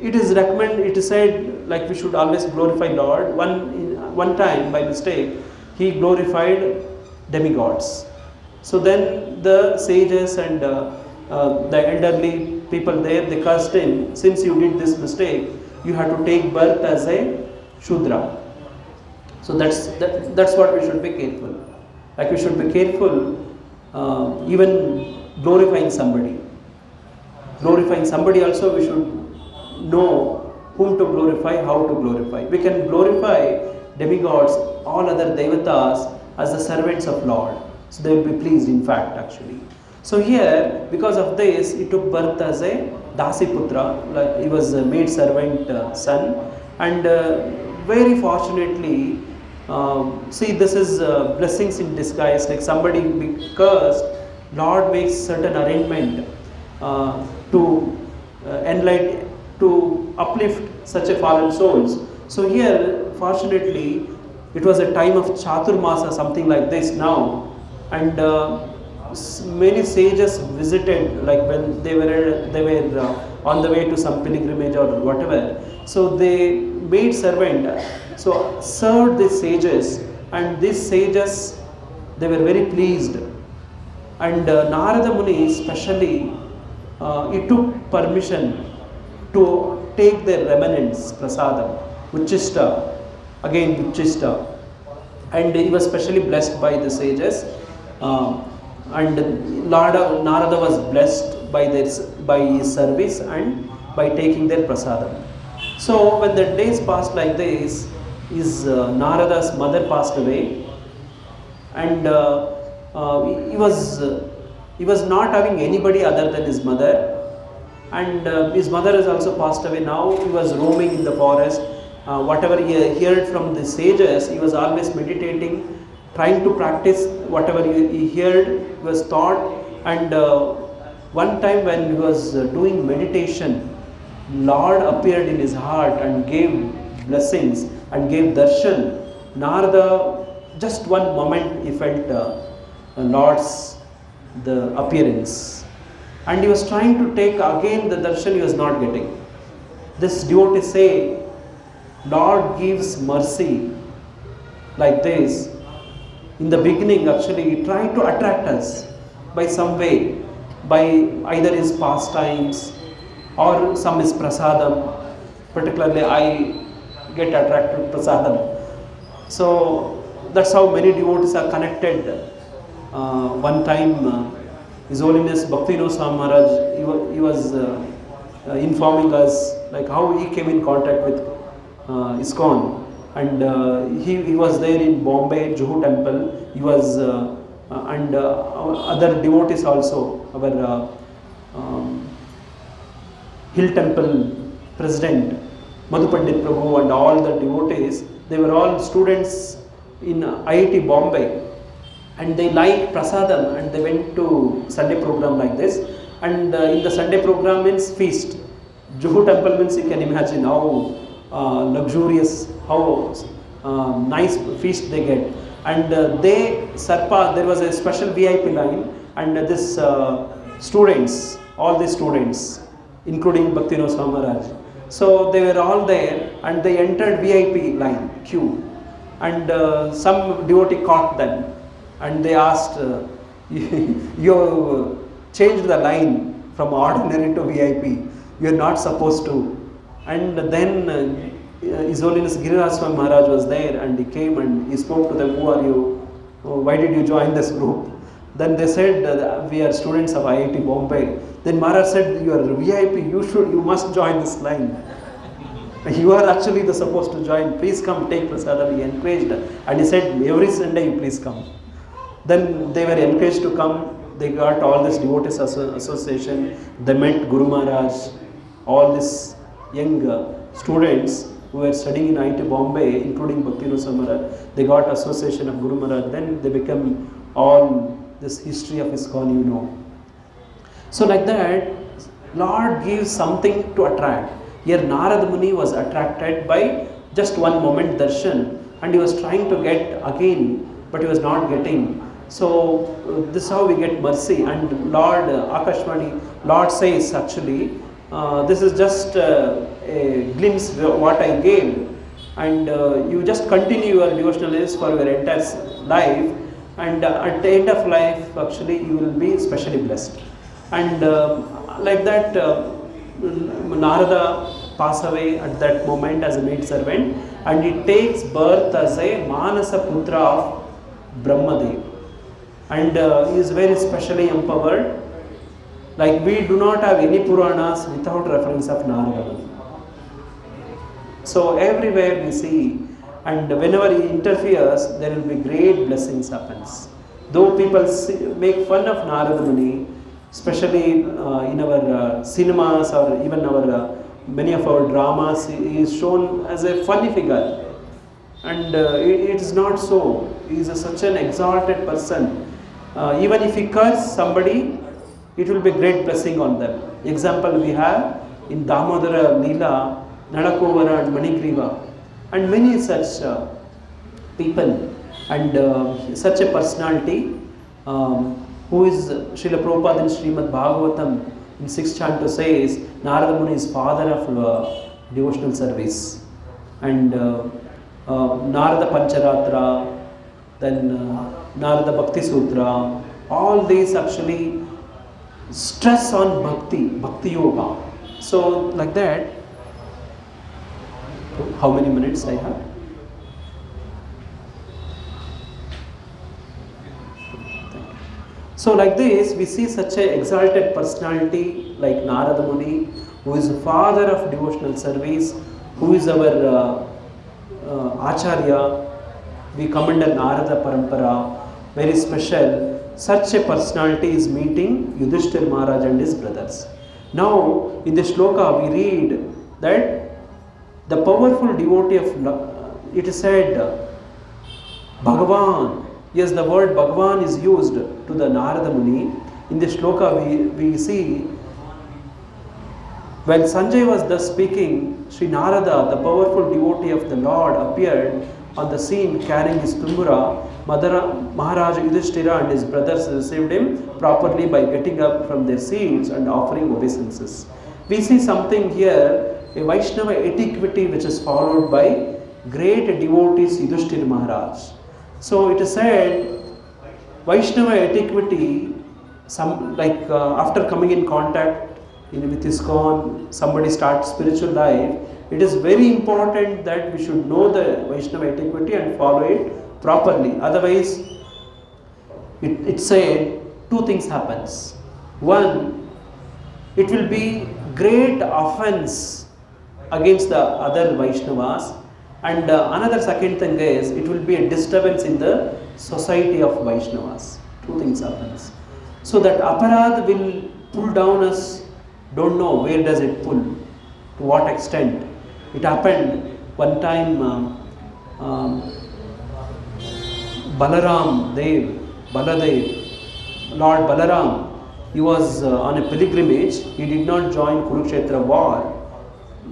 it is recommended, it is said like we should always glorify Lord. One time by mistake he glorified demigods. So then the sages and the elderly people there, they cursed him, since you did this mistake, you have to take birth as a Shudra. So that's what we should be careful. Like we should be careful even glorifying somebody. Glorifying somebody also we should know whom to glorify, how to glorify. We can glorify demigods, all other devatas as the servants of Lord. So they will be pleased, in fact, actually. So here, because of this, he took birth as a Dasiputra, like he was a maid servant son, and very fortunately, see, this is blessings in disguise. Like somebody be cursed, Lord makes certain arrangement to enlighten, to uplift such a fallen souls. So here, fortunately, it was a time of Chaturmasa, something like this now, and many sages visited, like when they were on the way to some pilgrimage or whatever. So they made servant, so served the sages, and these sages, they were very pleased. And Narada Muni especially, he took permission to take their remnants, prasadam, Uchishta, again Uchishta, and he was specially blessed by the sages. And Narada was blessed by his service and by taking their prasadam. So when the days passed like this, his Narada's mother passed away, and he was not having anybody other than his mother. and his mother has also passed away. Now he was roaming in the forest. Whatever he heard from the sages, he was always meditating, trying to practice whatever he heard, he was taught. And one time when he was doing meditation, Lord appeared in his heart and gave blessings and gave darshan. Narada, just one moment he felt Lord's the appearance, and he was trying to take again the darshan, he was not getting. This devotee say, Lord gives mercy like this. In the beginning, actually, he tried to attract us by some way, by either his pastimes or some is prasadam. Particularly, I get attracted to prasadam. So that's how many devotees are connected. One time, His Holiness Bhaktivinoda Swami Maharaj, he was informing us like how he came in contact with ISKCON, and he was there in Bombay, Juhu temple. He was and other devotees also, our Hill Temple President Madhu Pandit Prabhu and all the devotees, they were all students in IIT Bombay, and they liked prasadam and they went to Sunday program like this. And in the Sunday program means feast. Juhu temple means you can imagine how luxurious, how nice feast they get. And there was a special VIP line, and this students, all the students, including Bhaktivinoda Swami Maharaj. So they were all there and they entered VIP line, queue. And some devotee caught them and they asked, you changed the line from ordinary to VIP, you are not supposed to. And then His Holiness Giriraj Swami Maharaj was there and he came and he spoke to them, who are you? Why did you join this group? Then they said, we are students of IIT Bombay. Then Maharaj said, you are VIP, you must join this line. You are actually supposed to join, please come take prasadam. He encouraged and he said, every Sunday you please come. Then they were encouraged to come. They got all this devotees association, they met Guru Maharaj, all these young students who were studying in IIT Bombay, including Bhaktivinoda Swami Maharaj. They got association of Guru Maharaj. Then they become all this history of ISKCON, you know. So like that, Lord gives something to attract. Here Narada Muni was attracted by just one moment darshan, and he was trying to get again, but he was not getting. So this is how we get mercy. And Lord Akashvani, Lord says actually, this is just a glimpse of what I gave, and you just continue your devotional lives for your entire life, and at the end of life actually you will be specially blessed. And like that, Narada pass away at that moment as a maid servant, and he takes birth as a Manasa Putra of Brahmadev, and he is very specially empowered. Like we do not have any Puranas without reference of Narada. So everywhere we see, and whenever he interferes, there will be great blessings happens. Though people make fun of Narada Muni, especially in our cinemas or even our many of our dramas, he is shown as a funny figure, and it is not so. He is such an exalted person. Even if he curses somebody, it will be great blessing on them. Example we have in Damodara Leela, Nalakovara and Manigriva, and many such people, and such a personality who is Srila Prabhupada in Srimad Bhagavatam in 6th canto says, Narada Muni is father of devotional service, and Narada Pancharatra, then Narada Bhakti Sutra, all these actually stress on Bhakti Yoga. So like that, how many minutes I have? So like this, we see such an exalted personality like Narada Muni, who is the father of devotional service, who is our Acharya. We commend Narada Parampara, very special. Such a personality is meeting Yudhishthir Maharaj and his brothers. Now, in the shloka, we read that the powerful devotee it is said, Bhagavan. Yes, the word Bhagavan is used to the Narada Muni. In this shloka, we see when Sanjay was thus speaking, Sri Narada, the powerful devotee of the Lord, appeared on the scene carrying his tumbura. Maharaja Yudhishthira and his brothers received him properly by getting up from their seats and offering obeisances. We see something here, a Vaishnava etiquette which is followed by great devotees Yudhishthira Maharaj. So it is said, Vaishnava etiquette, after coming in contact with ISKCON, somebody starts spiritual life, it is very important that we should know the Vaishnava etiquette and follow it properly. Otherwise, it said two things happens. One, it will be great offense against the other Vaishnavas, and another second thing is it will be a disturbance in the society of Vaishnavas. Two things happens. So that aparad will pull down us, don't know where does it pull, to what extent. It happened one time, Baladev, Lord Balaram, he was on a pilgrimage. He did not join Kurukshetra war.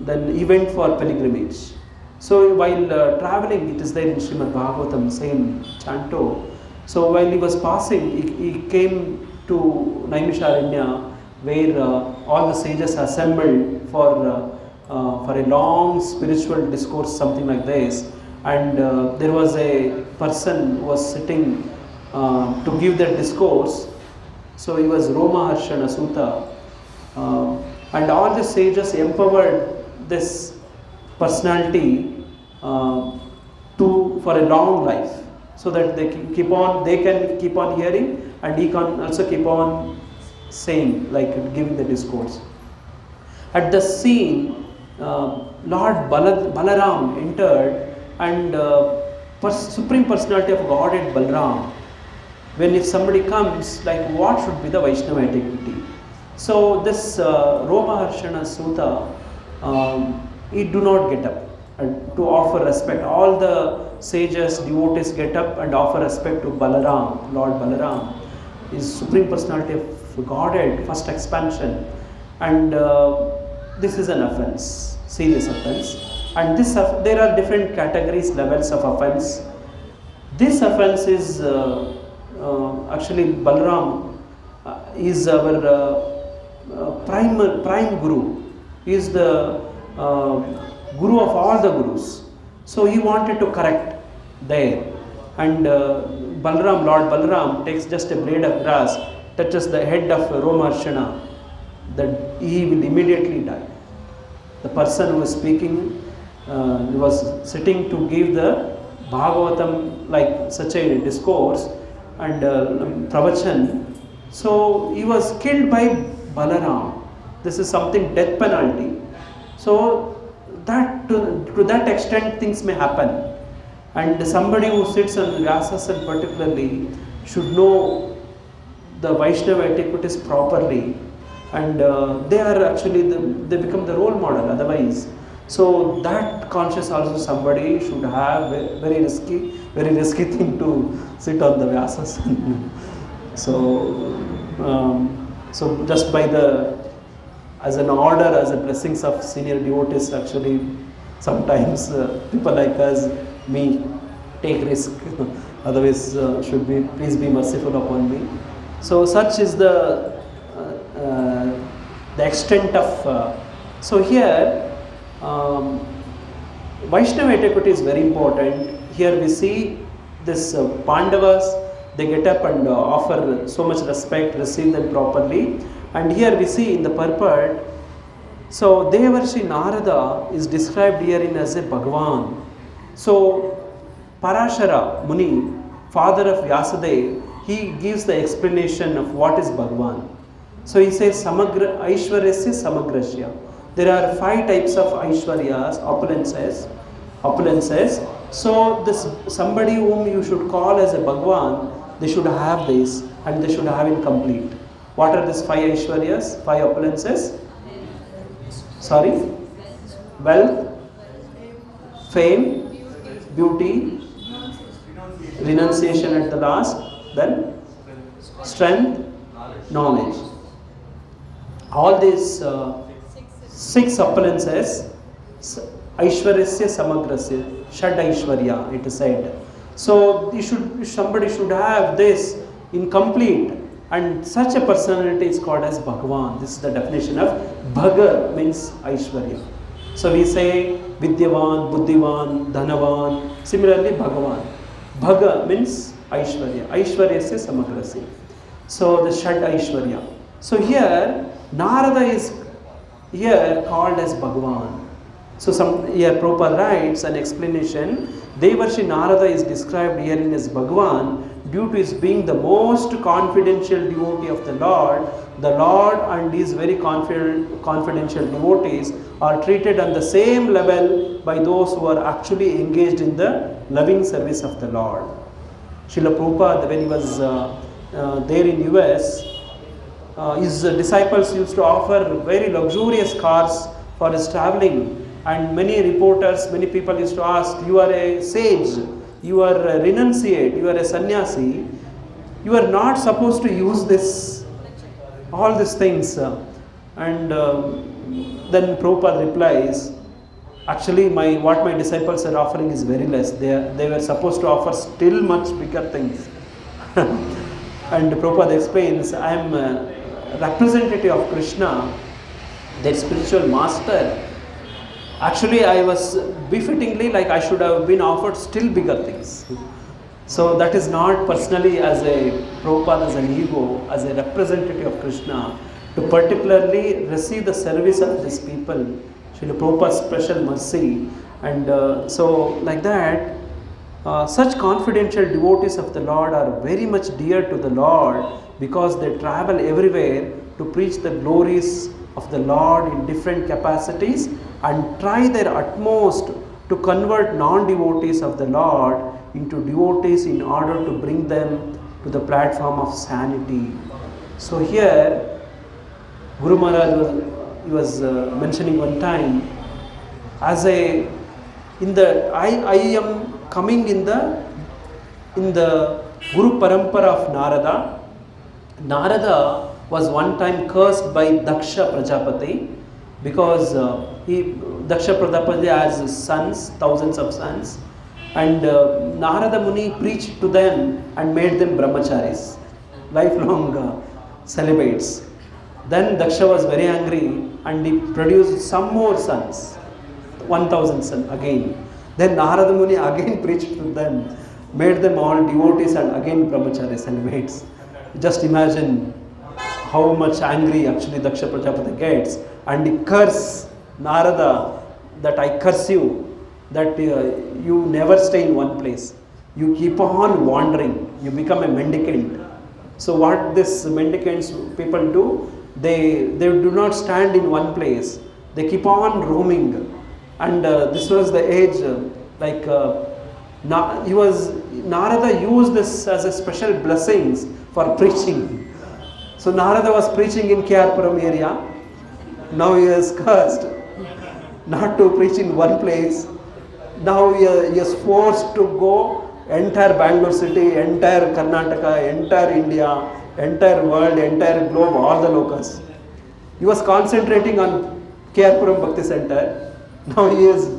Then he went for pilgrimage. So while traveling, it is there in Srimad Bhagavatam, same chanto. So while he was passing, he came to Naimisharanya, where all the sages assembled for a long spiritual discourse, something like this. And there was a person who was sitting to give that discourse. So he was Roma Harshana Sutta. And all the sages empowered this personality for a long life, so that they can keep on hearing, and he can also keep on saying, like giving the discourse. At the scene, Lord Balaram entered, and Supreme Personality of Godhead Balaram, if somebody comes, like what should be the Vaishnava etiquette? So this Roma Harshana Sutta, he do not get up to offer respect. All the sages, devotees get up and offer respect to Balaram, Lord Balaram. Is Supreme Personality of Godhead, first expansion, and this is an offense, serious offense. And there are different categories, levels of offense. This offense is actually Balaram is our prime guru. He is the guru of all the gurus. So he wanted to correct there, and Lord Balaram takes just a blade of grass, touches the head of Romarshana, that he will immediately die. The person who was speaking, he was sitting to give the Bhagavatam, like such a discourse and pravachan. So he was killed by Balaram. This is something, death penalty. So that to that extent things may happen. And somebody who sits on Vyasasana particularly should know the Vaishnava etiquettes properly, and they are actually they become the role model otherwise. So that conscious also somebody should have very risky thing to sit on the Vyasasana. So just by as an order, as a blessings of senior devotees, actually sometimes people like us, me, take risk. Otherwise, please be merciful upon me. So such is the extent of. So here, Vaishnava etiquette is very important. Here we see this Pandavas. They get up and offer so much respect, receive them properly. And here we see in the purport, so Devarshi Narada is described herein as a Bhagavan. So Parashara Muni, father of Vyasadeva, he gives the explanation of what is Bhagavan. So he says Samagra Aishwaryasya Samagrasya. There are 5 types of Aishwaryas, opulences. So this somebody whom you should call as a Bhagavan, they should have this, and they should have it complete. What are these 5 Aishwaryas, 5 opulences? Sorry? Wealth, fame, beauty, renunciation at the last, then strength, knowledge. All these six appearances, Aishwaryasya Samagrasya, Shad Aishwarya, it is said. So somebody should have this in complete, and such a personality is called as Bhagavan. This is the definition of Bhaga, means Aishwarya. So we say Vidyavan, Buddhivan, Dhanavan, similarly Bhagavan. Bhaga means Aishwarya, Aishwaryasya Samagrasya. So the Shad Aishwarya. So here Narada is here called as Bhagavan. So here Prabhupada writes an explanation. Devarshi Narada is described herein as Bhagavan due to his being the most confidential devotee of the Lord. The Lord and his very confidential devotees are treated on the same level by those who are actually engaged in the loving service of the Lord. Srila Prabhupada, when he was there in US, his disciples used to offer very luxurious cars for his traveling, and many reporters, many people used to ask, you are a sage, you are a renunciate, you are a sannyasi, you are not supposed to use this, all these things. And then Prabhupada replies, actually what my disciples are offering is very less. They were supposed to offer still much bigger things. And Prabhupada explains, I am a representative of Krishna, their spiritual master. Actually, I was befittingly like I should have been offered still bigger things. So that is not personally as a Prabhupada, as an ego, as a representative of Krishna, to particularly receive the service of these people. Srila Prabhupada's special mercy. And so like that, such confidential devotees of the Lord are very much dear to the Lord because they travel everywhere to preach the glories of the Lord in different capacities and try their utmost to convert non-devotees of the Lord into devotees in order to bring them to the platform of sanity. So here Guru Maharaj was mentioning one time, I am coming in the Guru Parampara of Narada. Narada was one time cursed by Daksha Prajapati because Daksha Prajapati has sons, thousands of sons, and Narada Muni preached to them and made them brahmacharis, lifelong celibates. Then Daksha was very angry and he produced some more sons, 1000 sons again. Then Narada Muni again preached to them, made them all devotees and again brahmacharis, celibates. Just imagine how much angry actually Daksha Prajapati gets, and he curse Narada that I curse you, that you never stay in one place. You keep on wandering, you become a mendicant. So what this mendicants people do, they do not stand in one place, they keep on roaming. And this was the age, Narada used this as a special blessings for preaching. So Narada was preaching in Kyarpuram area. Now he is cursed not to preach in one place. Now he is forced to go entire Bangalore city, entire Karnataka, entire India, entire world, entire globe, all the locals. He was concentrating on Kyarpuram Bhakti Center. Now he is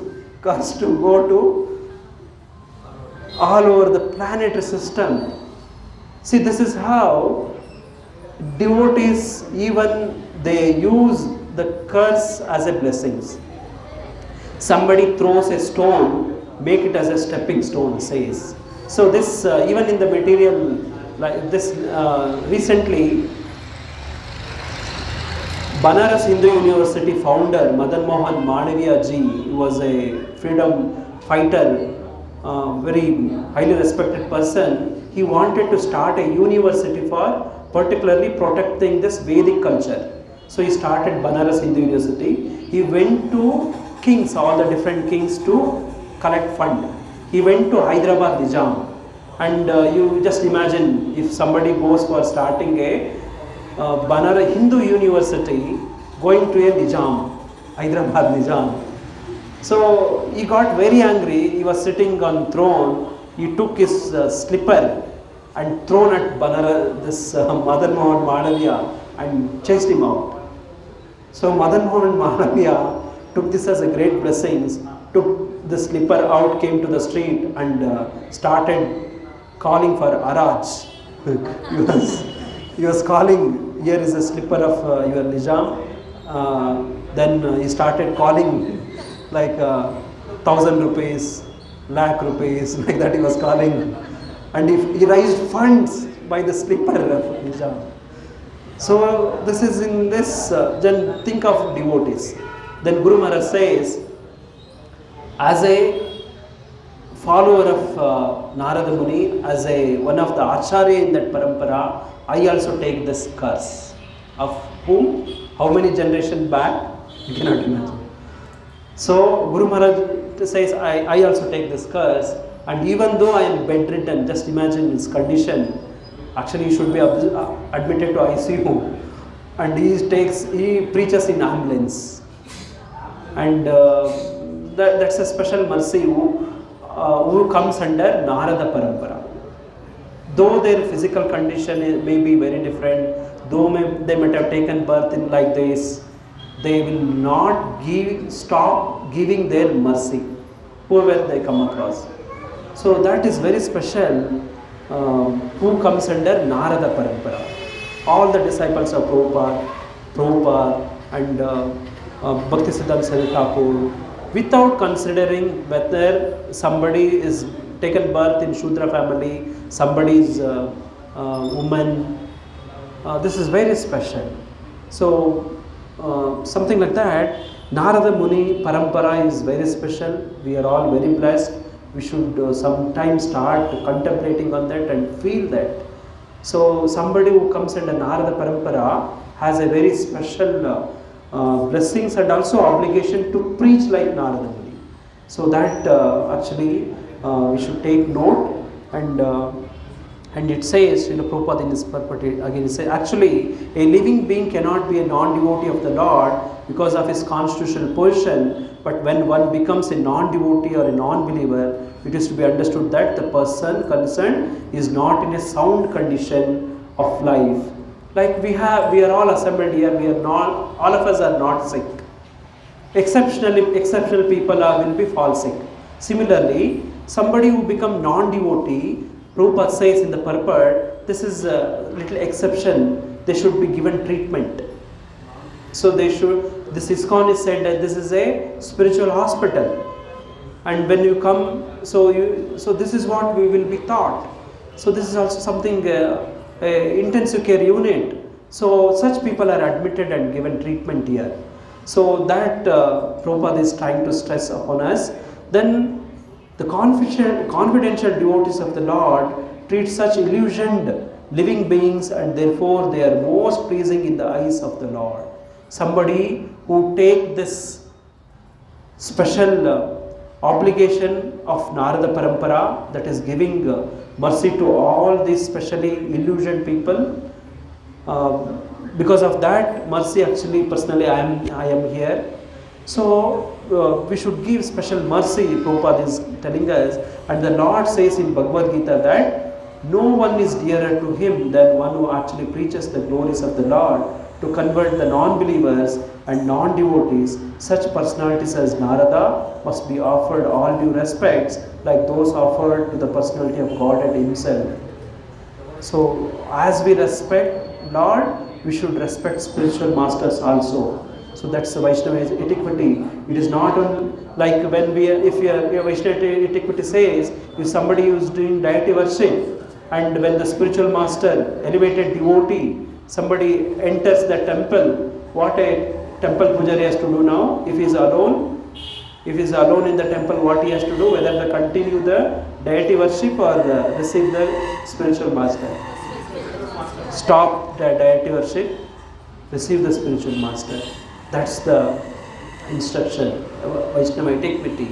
cursed to go to all over the planetary system. See, this is how devotees, even they use the curse as a blessing. Somebody throws a stone, make it as a stepping stone, says. So this, even in the material, like this, recently, Banaras Hindu University founder Madan Mohan Madav ji, who was a freedom fighter, very highly respected person, he wanted to start a university for particularly protecting this Vedic culture. So he started Banaras Hindu University. He went to kings, all the different kings, to collect fund. He went to Hyderabad Nizam, and you just imagine if somebody goes for starting a Banaras Hindu University, going to a Nizam, Hyderabad Nizam. So he got very angry. He was sitting on throne. He took his slipper and thrown at this Madan Mohan Madav and chased him out. So Madan Mohan Madav took this as a great blessing, took the slipper out, came to the street and started calling for Araj. he was calling, here is a slipper of your Nizam. Then he started calling like 1,000 rupees, lakh rupees, like that he was calling. And he raised funds by the slipper of Nizam. So this is in this, then think of devotees. Then Guru Maharaj says, as a follower of Narada Muni, as one of the Acharya in that parampara, I also take this curse. Of whom? How many generations back? You cannot imagine. So Guru Maharaj says, I also take this curse, and even though I am bedridden, just imagine his condition. Actually, he should be admitted to ICU, and he preaches in ambulance, and that's a special mercy who comes under Narada Parampara. Though their physical condition may be very different, though they might have taken birth in like this, they will not stop giving their mercy, whoever they come across. So that is very special. Who comes under Narada Parampara. All the disciples of Prabhupada and Bhaktisiddhanta Saraswati Thakur, without considering whether somebody is taken birth in Shudra family, somebody is woman, this is very special. So something like that, Narada Muni Parampara is very special. We are all very blessed. We should sometimes start contemplating on that and feel that. So somebody who comes under Narada Parampara has a very special blessings and also obligation to preach like Narada Muni. So that actually we should take note, and it says, Prabhupada in this purport again, it says, actually a living being cannot be a non-devotee of the Lord because of his constitutional position, but when one becomes a non-devotee or a non-believer, it is to be understood that the person concerned is not in a sound condition of life. Like we are all assembled here, we are not, all of us are not sick. Exceptional people will be fall sick. Similarly, somebody who become non-devotee, Prabhupada says in the purport, this is a little exception, they should be given treatment. So this ISKCON is said that this is a spiritual hospital. And when you come, so this is what we will be taught. So this is also something, intensive care unit. So such people are admitted and given treatment here. So that Prabhupada is trying to stress upon us. Then the confidential devotees of the Lord treat such illusioned living beings, and therefore they are most pleasing in the eyes of the Lord. Somebody who take this special obligation of Narada Parampara, that is giving mercy to all these specially illusioned people. Because of that mercy, actually personally I am here. So we should give special mercy, Prabhupada is telling us, and the Lord says in Bhagavad Gita that no one is dearer to him than one who actually preaches the glories of the Lord to convert the non-believers and non-devotees. Such personalities as Narada must be offered all due respects, like those offered to the personality of Godhead himself. So as we respect Lord, we should respect spiritual masters also. So that's the Vaishnava etiquette. It is not only like when if your Vaishnava etiquette says, if somebody is doing deity worship, and when the spiritual master, elevated devotee, somebody enters the temple, what a temple pujari has to do now? If he is alone in the temple, what he has to do? Whether to continue the deity worship or receive the spiritual master. Stop the deity worship, receive the spiritual master. That's the instruction, Vaishnava etiquette.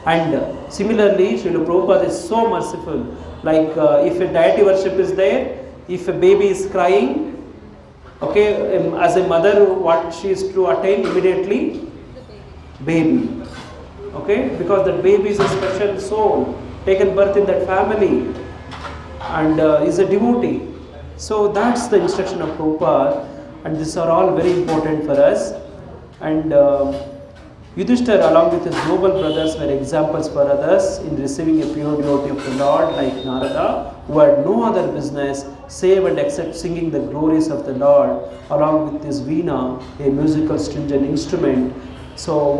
And similarly, Srila Prabhupada is so merciful. Like if a deity worship is there, if a baby is crying, okay, as a mother, what she is to attain immediately? baby. Okay, because that baby is a special soul, taken birth in that family, and is a devotee. So that's the instruction of Prabhupada, and these are all very important for us. And Yudhishthira, along with his noble brothers, were examples for others in receiving a pure devotee of the Lord, like Narada, who had no other business save and except singing the glories of the Lord, along with his veena, a musical stringent instrument. So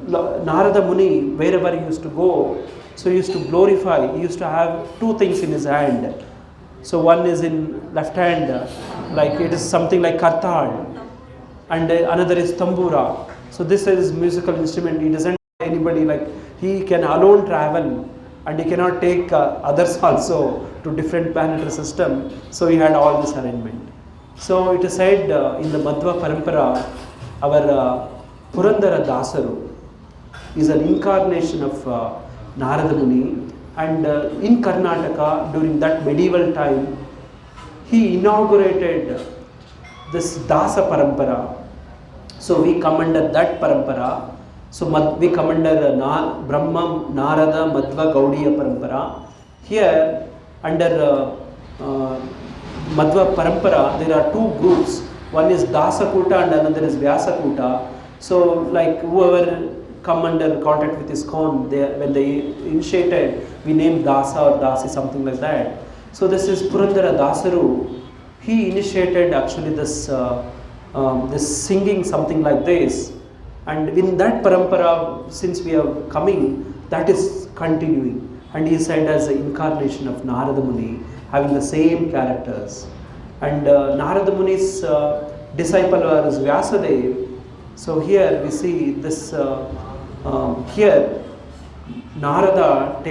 Narada Muni, wherever he used to go, so he used to glorify. He used to have two things in his hand. So one is in left hand, like it is something like kartal, and another is tambura. So this is musical instrument. He doesn't have anybody, like he can alone travel, and he cannot take others also to different planetary system. So he had all this arrangement. So it is said in the Madhva Parampara, our Purandara Dasaru is an incarnation of Narada Muni, and in Karnataka during that medieval time, he inaugurated this Dasa Parampara. So we come under that Parampara. So we come under Brahma, Narada, Madhva, Gaudiya Parampara. Here under Madhva Parampara, there are two groups. One is Dasa Kuta and another is Vyasa Kuta. So like whoever come under contact with ISKCON, when they initiated, we named Dasa or Dasi, something like that. So this is Purandara Dasaru. He initiated actually this singing something like this, and in that parampara, since we are coming, that is continuing, and he said as the incarnation of Narada Muni, having the same characters. And Narada Muni's disciple was Vyasadev. So here we see this, here Narada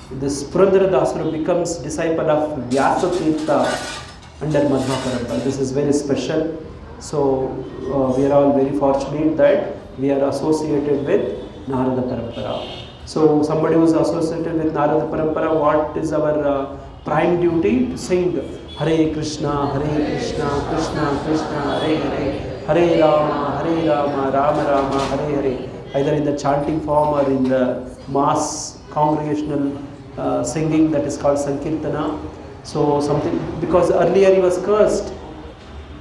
this Purandara Dasaru becomes disciple of Vyasa Tirtha under Madhva Parampara. This is very special. So we are all very fortunate that we are associated with Narada Parampara. So somebody who is associated with Narada Parampara, what is our prime duty? To sing Hare Krishna, Krishna Krishna, Hare Hare, Hare Rama, Rama Rama, Hare Hare. Either in the chanting form or in the mass congregational singing, that is called Sankirtana. So something, because earlier he was cursed,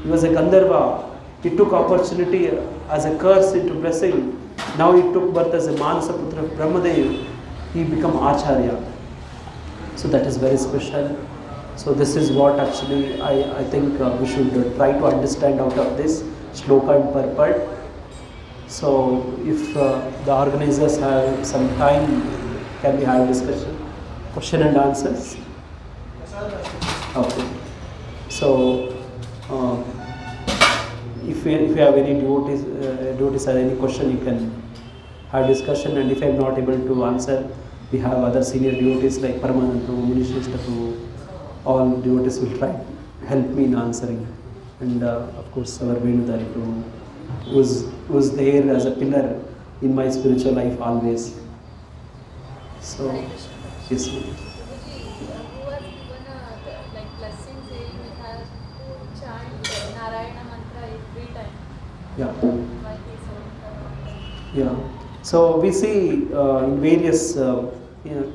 he was a Gandharva, he took opportunity as a curse into blessing. Now he took birth as a Manasaputra of Brahmadev, he became Acharya. So that is very special. So this is what actually I think we should try to understand out of this shloka and purport. So if the organizers have some time, can we have discussion, question and answers? Okay. So if you have any devotees or any question, you can have discussion, and if I am not able to answer, we have other senior devotees like Paramananda, Munishishta, all devotees will try to help me in answering. And of course our Venudari, who was there as a pillar in my spiritual life always. So, yes ma'am. Yeah. So we see in various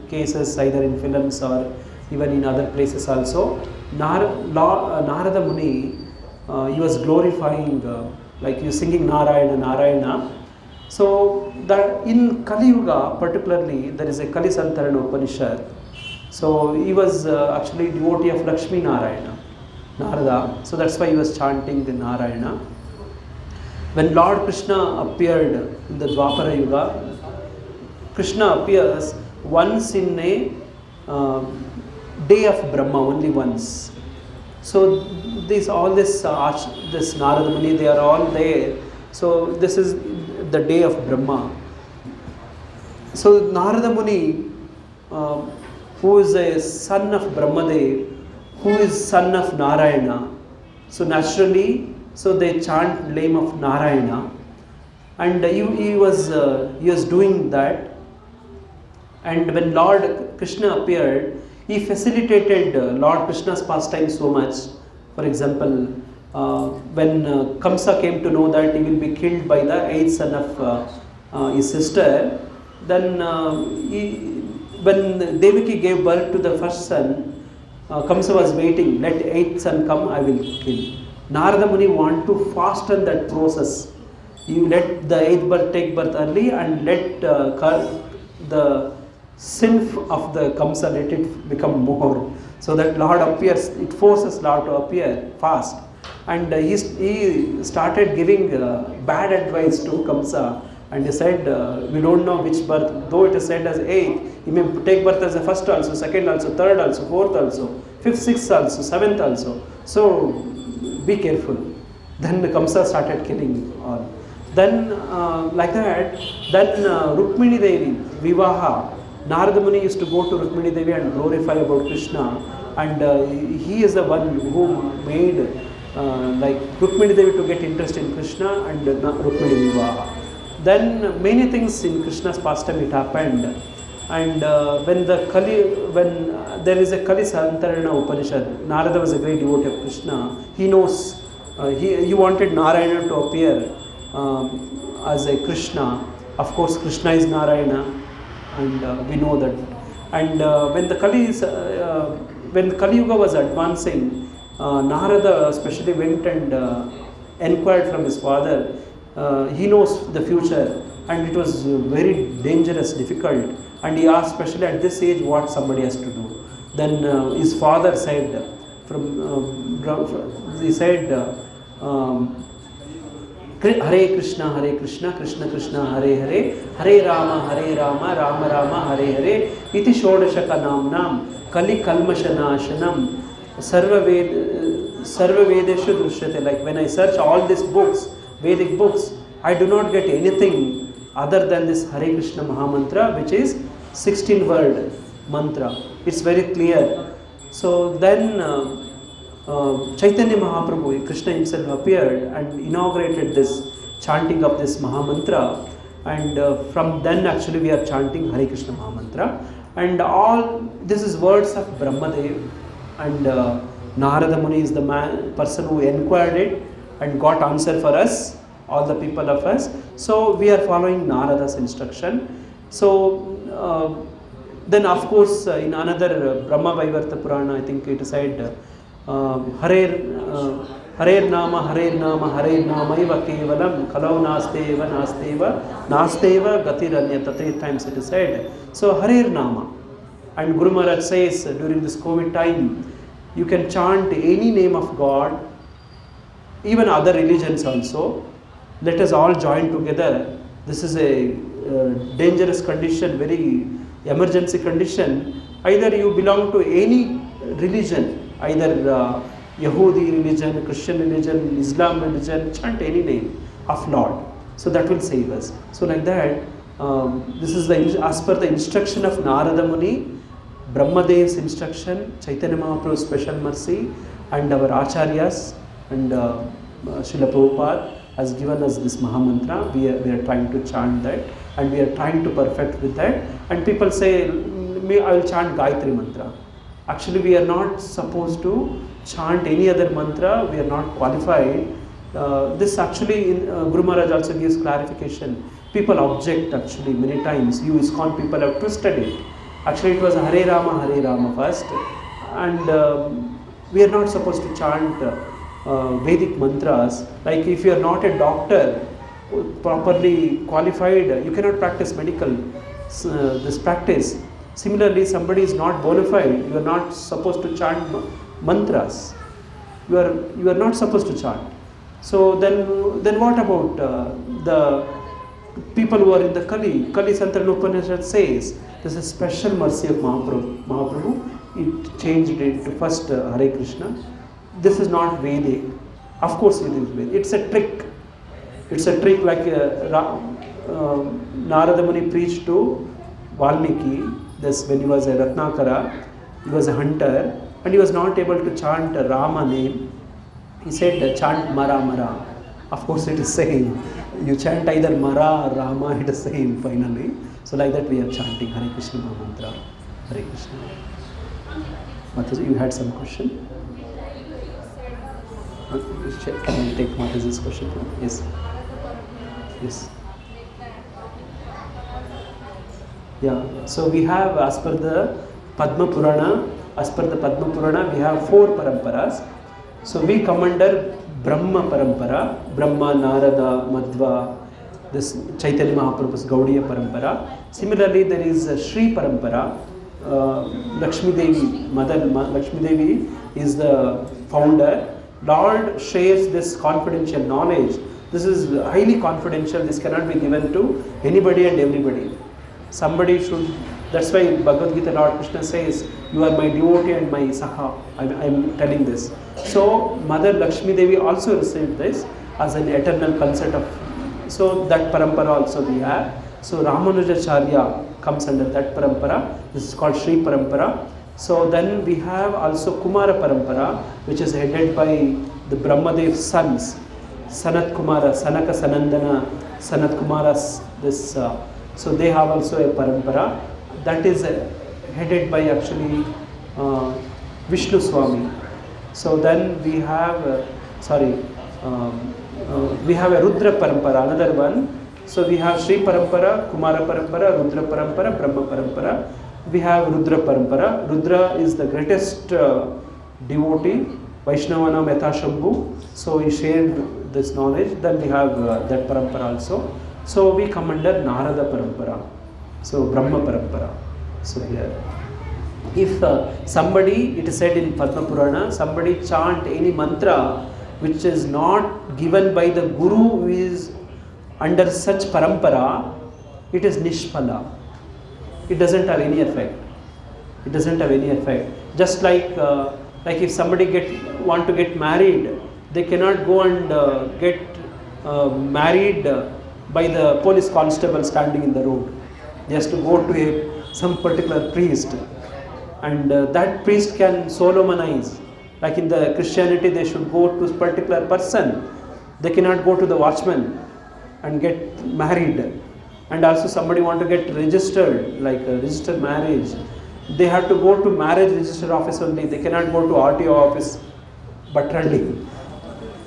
cases, either in films or even in other places also, Narada Muni, he was glorifying, like you singing Narayana, Narayana. So that in Kali Yuga particularly, there is a Kali Santarana Upanishad. So he was actually devotee of Lakshmi Narayana, Narada. So that's why he was chanting the Narayana. When Lord Krishna appeared in the Dwapara Yuga, Krishna appears once in a day of Brahma, only once. So this Narada Muni, they are all there. So this is the day of Brahma. So Narada Muni, who is a son of Brahmadev, who is son of Narayana, so naturally, so they chant name of Narayana, and he was doing that. And when Lord Krishna appeared, he facilitated Lord Krishna's pastime so much. For example, when Kamsa came to know that he will be killed by the eighth son of his sister, then when Devaki gave birth to the first son, Kamsa was waiting, let eighth son come, I will kill. Narada Muni want to fasten that process. You let the eighth birth take birth early and let the sin of the Kamsa, let it become more. So that Lord appears, it forces Lord to appear fast. And he started giving bad advice to Kamsa. And he said, we don't know which birth, though it is said as eighth, he may take birth as the first also, second also, third also, fourth also, fifth, sixth also, seventh also. So be careful. Then Kamsa started killing all. Then like that, then Rukmini Devi, Vivaha, Narada Muni used to go to Rukmini Devi and glorify about Krishna. And he is the one who made like Rukmini Devi to get interest in Krishna and Rukmini Vivaha. Then many things in Krishna's pastime it happened, and when there is a Kali Santarana Upanishad, Narada was a great devotee of Krishna. He knows he wanted Narayana to appear as a Krishna. Of course, Krishna is Narayana, and we know that. And when Kali Yuga was advancing, Narada especially went and inquired from his father. He knows the future, and it was very dangerous, difficult, and he asked, especially at this age, what somebody has to do. Then his father said, Hare Krishna, Krishna Krishna, Hare Hare, Hare Rama, Rama Rama, Hare Hare, iti shodashaka namnam, Kali kalmashanashanam, sarva vedeshu drishyate. Like when I search all these books, Vedic books, I do not get anything other than this Hare Krishna Mahamantra, which is 16-word mantra. It's very clear. So then Chaitanya Mahaprabhu, Krishna himself appeared and inaugurated this chanting of this Mahamantra, and from then actually we are chanting Hare Krishna Mahamantra, and all this is words of Brahmadev, and Narada Muni is the person who inquired it and got answer for us, all the people of us. So we are following Narada's instruction. So then of course in another Brahma Vaivarta Purana, I think it said Hare Nama Iva Kevalam Kalau Nasteva Gatiranyata. 3 times it is said. So Hare Nama, and Guru Maharaj says during this COVID time, you can chant any name of God, even other religions also. Let us all join together. This is a dangerous condition, very emergency condition. Either you belong to any religion, either Yahudi religion, Christian religion, Islam religion, chant any name of Lord. So that will save us. So like that, this is as per the instruction of Narada Muni, Brahmadev's instruction, Chaitanya Mahaprabhu's special mercy, and our Acharyas and Srila Prabhupada has given us this Mahamantra. We are trying to chant that, and we are trying to perfect with that. And people say, I will chant Gayatri Mantra. Actually, we are not supposed to chant any other mantra. We are not qualified. This actually, Guru Maharaj also gives clarification. People object actually many times. You ISKCON people have twisted it. Actually, it was Hare Rama first, and we are not supposed to chant Vedic mantras. Like if you are not a doctor, properly qualified, you cannot practice medical this practice. Similarly, somebody is not bona fide, you are not supposed to chant mantras. You are not supposed to chant. So then what about the people who are in the Kali Santarana Upanishad says, this is special mercy of Mahaprabhu. It changed it to first Hare Krishna. This is not Vedic. Of course it is Vedic. It's a trick. It's a trick like Narada Muni preached to Valmiki. This when he was a Ratnakara, he was a hunter, and he was not able to chant Rama name. He said chant Mara. Of course it is same. You chant either Mara or Rama, it is same finally. So like that we are chanting Hare Krishna Mahamantra. Hare Krishna. Mataji, you had some question? Can you take what is this question? Yes. Yes. Yeah. So we have, as per the Padma Purana, we have 4 paramparas. So we come under Brahma parampara, Brahma, Narada, Madhva, this Chaitanya Mahaprabhu's Gaudiya parampara. Similarly, there is a Sri parampara. Lakshmi Devi, Mother Lakshmi Devi is the founder. Lord shares this confidential knowledge. This is highly confidential. This cannot be given to anybody and everybody. Somebody should. That's why Bhagavad Gita Lord Krishna says, "You are my devotee and my Sakha." I'm telling this. So Mother Lakshmi Devi also received this as an eternal consent of. So that parampara also we have. So Ramanujacharya comes under that parampara. This is called Sri parampara. So then we have also Kumara parampara, which is headed by the Brahmadev's sons, Sanat Kumara, Sanaka Sanandana, Sanat Kumaras. So they have also a parampara that is headed by actually Vishnu Swami. So then we have we have a Rudra parampara, another one. So we have Sri parampara, Kumara parampara, Rudra parampara, Brahma parampara. We have Rudra parampara. Rudra is the greatest devotee, Vaishnavanam Yatha Shambhu. So he shared this knowledge. Then we have that parampara also. So we come under Narada parampara. So Brahma parampara. So here, if somebody, it is said in Padma Purana, somebody chant any mantra which is not given by the Guru who is under such parampara, it is nishpala. It doesn't have any effect. It doesn't have any effect. Just like if somebody want to get married, they cannot go and get married by the police constable standing in the road. They has to go to some particular priest, and that priest can solomonize. Like in the Christianity, they should go to a particular person. They cannot go to the watchman and get married. And also somebody want to get registered, like a registered marriage, they have to go to marriage register office only. They cannot go to RTO office, Butterly.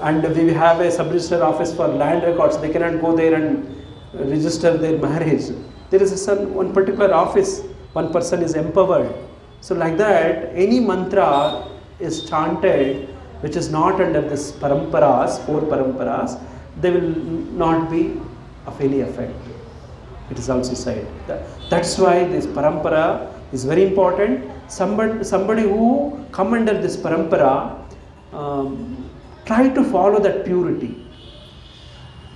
And we have a sub-register office for land records. They cannot go there and register their marriage. There is one particular office, one person is empowered. So like that, any mantra is chanted which is not under this paramparas, 4 paramparas, they will not be of any effect. It is also said. That's why this parampara is very important. Somebody who come under this parampara, try to follow that purity.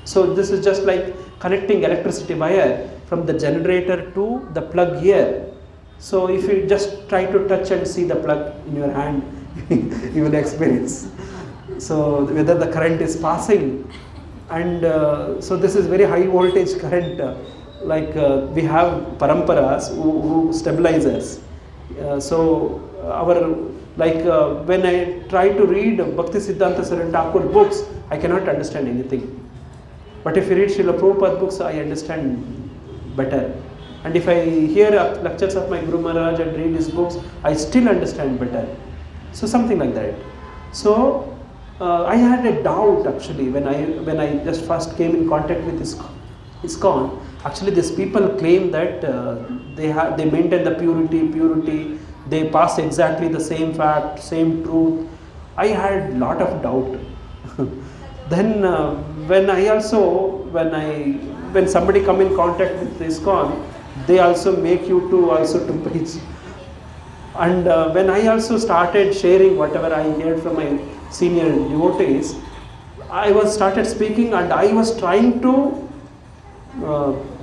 So this is just like connecting electricity wire from the generator to the plug here. So if you just try to touch and see the plug in your hand, you will experience. So whether the current is passing, and so this is very high voltage current. We have paramparas who stabilize us. When I try to read Bhakti Siddhanta Saran Thakur books, I cannot understand anything. But if you read Srila Prabhupada books, I understand better. And if I hear lectures of my Guru Maharaj and read his books, I still understand better. So something like that. So I had a doubt actually when I just first came in contact with ISKCON. Actually, these people claim that they maintain the purity. They pass exactly the same fact, same truth. I had lot of doubt. Then when somebody come in contact with ISKCON, they also make you to preach. And when I also started sharing whatever I heard from my senior devotees, I started speaking, and I was trying to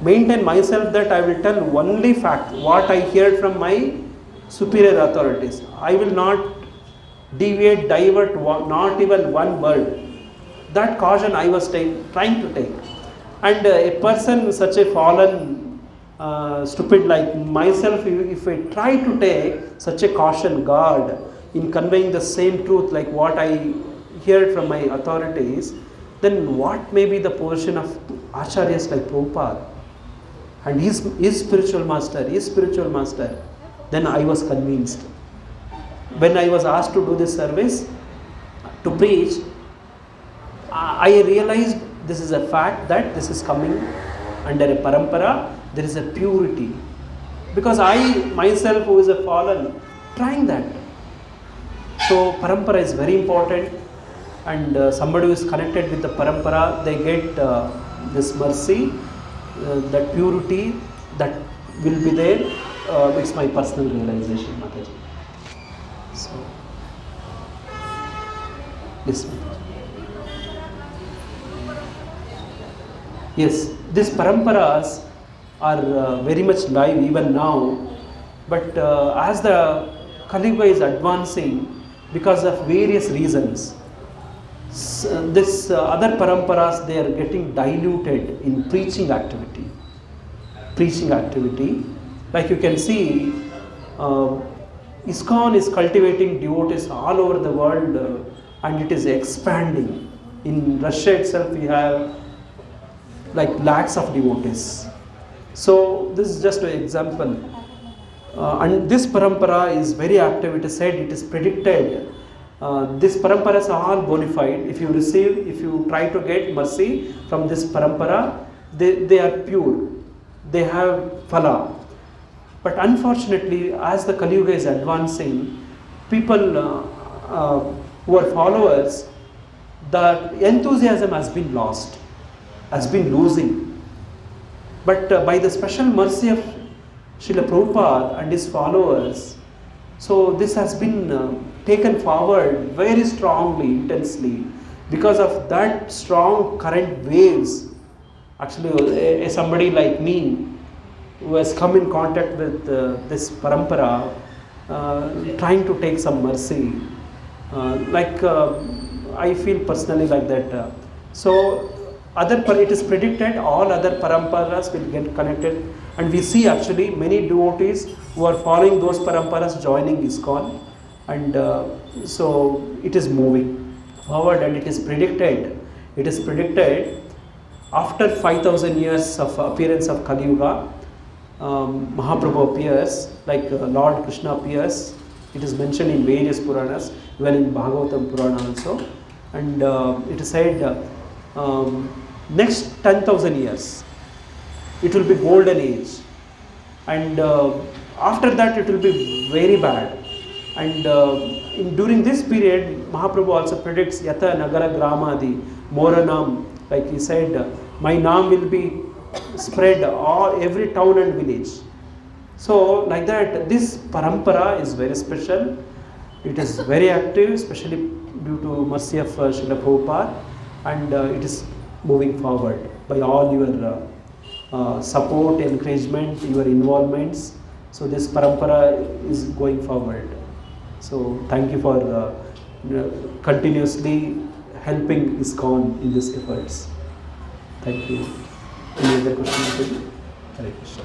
maintain myself that I will tell only fact, what I heard from my superior authorities. I will not deviate, divert, not even one word. That caution I was trying to take. And a person such a fallen stupid like myself, if I try to take such a caution guard in conveying the same truth like what I heard from my authorities, then what may be the position of acharyas like Prabhupada and his spiritual master, then I was convinced. When I was asked to do this service, to preach, I realized this is a fact that this is coming under a parampara, there is a purity. Because I myself, who is a fallen, trying that. So parampara is very important, and somebody who is connected with the parampara, they get this mercy, that purity that will be there. It's my personal realization, Mataji. So, yes. Yes, these paramparas are very much live even now, but as the Kali Yuga is advancing, because of various reasons, this other paramparas, they are getting diluted in preaching activity. Like you can see, ISKCON is cultivating devotees all over the world, and it is expanding. In Russia itself, we have like lakhs of devotees. So this is just an example. And this parampara is very active. It is said, it is predicted. These paramparas are all bona fide. If you try to get mercy from this parampara, they are pure. They have phala. But unfortunately, as the Kali Yuga is advancing, people who are followers, the enthusiasm has been lost, has been losing. But by the special mercy of Srila Prabhupada and his followers, so this has been taken forward very strongly, intensely. Because of that strong current waves, actually somebody like me who has come in contact with this parampara, trying to take some mercy, I feel personally like that. So it is predicted all other paramparas will get connected, and we see actually many devotees who are following those paramparas joining ISKCON, and so it is moving forward, and it is predicted after 5,000 years of appearance of Kali Yuga, Mahaprabhu appears, like Lord Krishna appears. It is mentioned in various Puranas, even in Bhagavatam Purana also, and it is said next 10,000 years it will be golden age, and after that it will be very bad, and during this period Mahaprabhu also predicts Yata Nagara Gramadi Moranam, like he said, my Naam will be spread every town and village. So like that, this parampara is very special. It is very active, especially due to mercy of Srila Prabhupada, and it is moving forward by all your support, encouragement, your involvements. So this parampara is going forward. So thank you for continuously helping ISKCON in these efforts. Thank you. Any other question? Hare Krishna.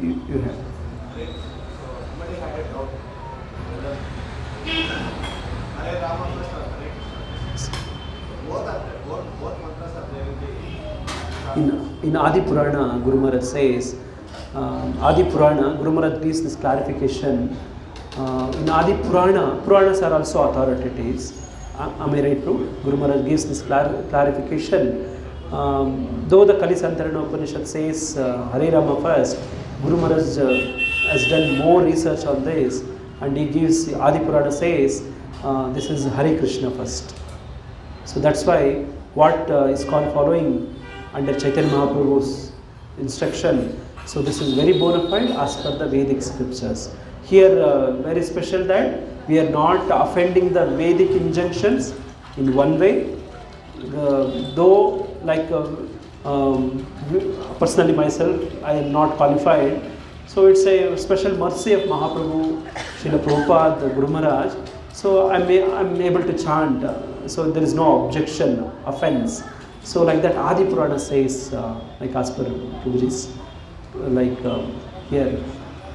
You have. In Adi Purana, Guru Maharaj says, Adi Purana, Guru Maharaj gives this clarification. In Adi Purana, Puranas are also authoritative. Am I right, too? Guru Maharaj gives this clarification. Though the Kali Santarana Upanishad says Hare Rama first, Guru Maharaj has done more research on this, and he gives, Adi Purana says, this is Hare Krishna first. So that's why what is called following under Chaitanya Mahaprabhu's instruction. So this is very bona fide as per the Vedic scriptures. Here very special that we are not offending the Vedic injunctions in one way, though like personally myself I am not qualified. So it's a special mercy of Mahaprabhu, Srila Prabhupada, the Guru Maharaj. So I'm able to chant, so there is no objection, offense. So like that Adi Purana says, like as per Guruji's, like here,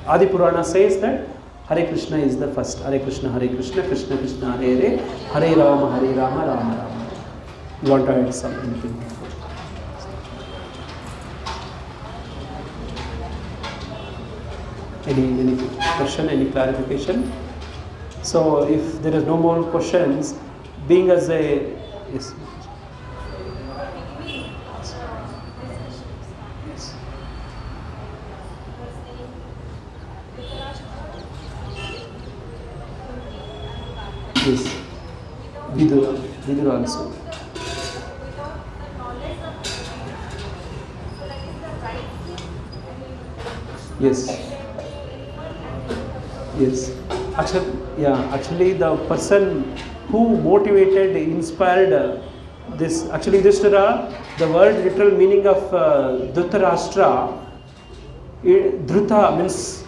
Adi Purana says that Hare Krishna is the first. Hare Krishna, Krishna Krishna, Hare Hare, Hare Rama, Rama Rama. You want to add something? Any question, any clarification? So if there is no more questions, being as a yes. Yes, Vidura also. Yes, yes. Actually, the person who motivated, inspired this. Actually, Yudhishthira, the word literal meaning of Dhritarashtra, Dhruta means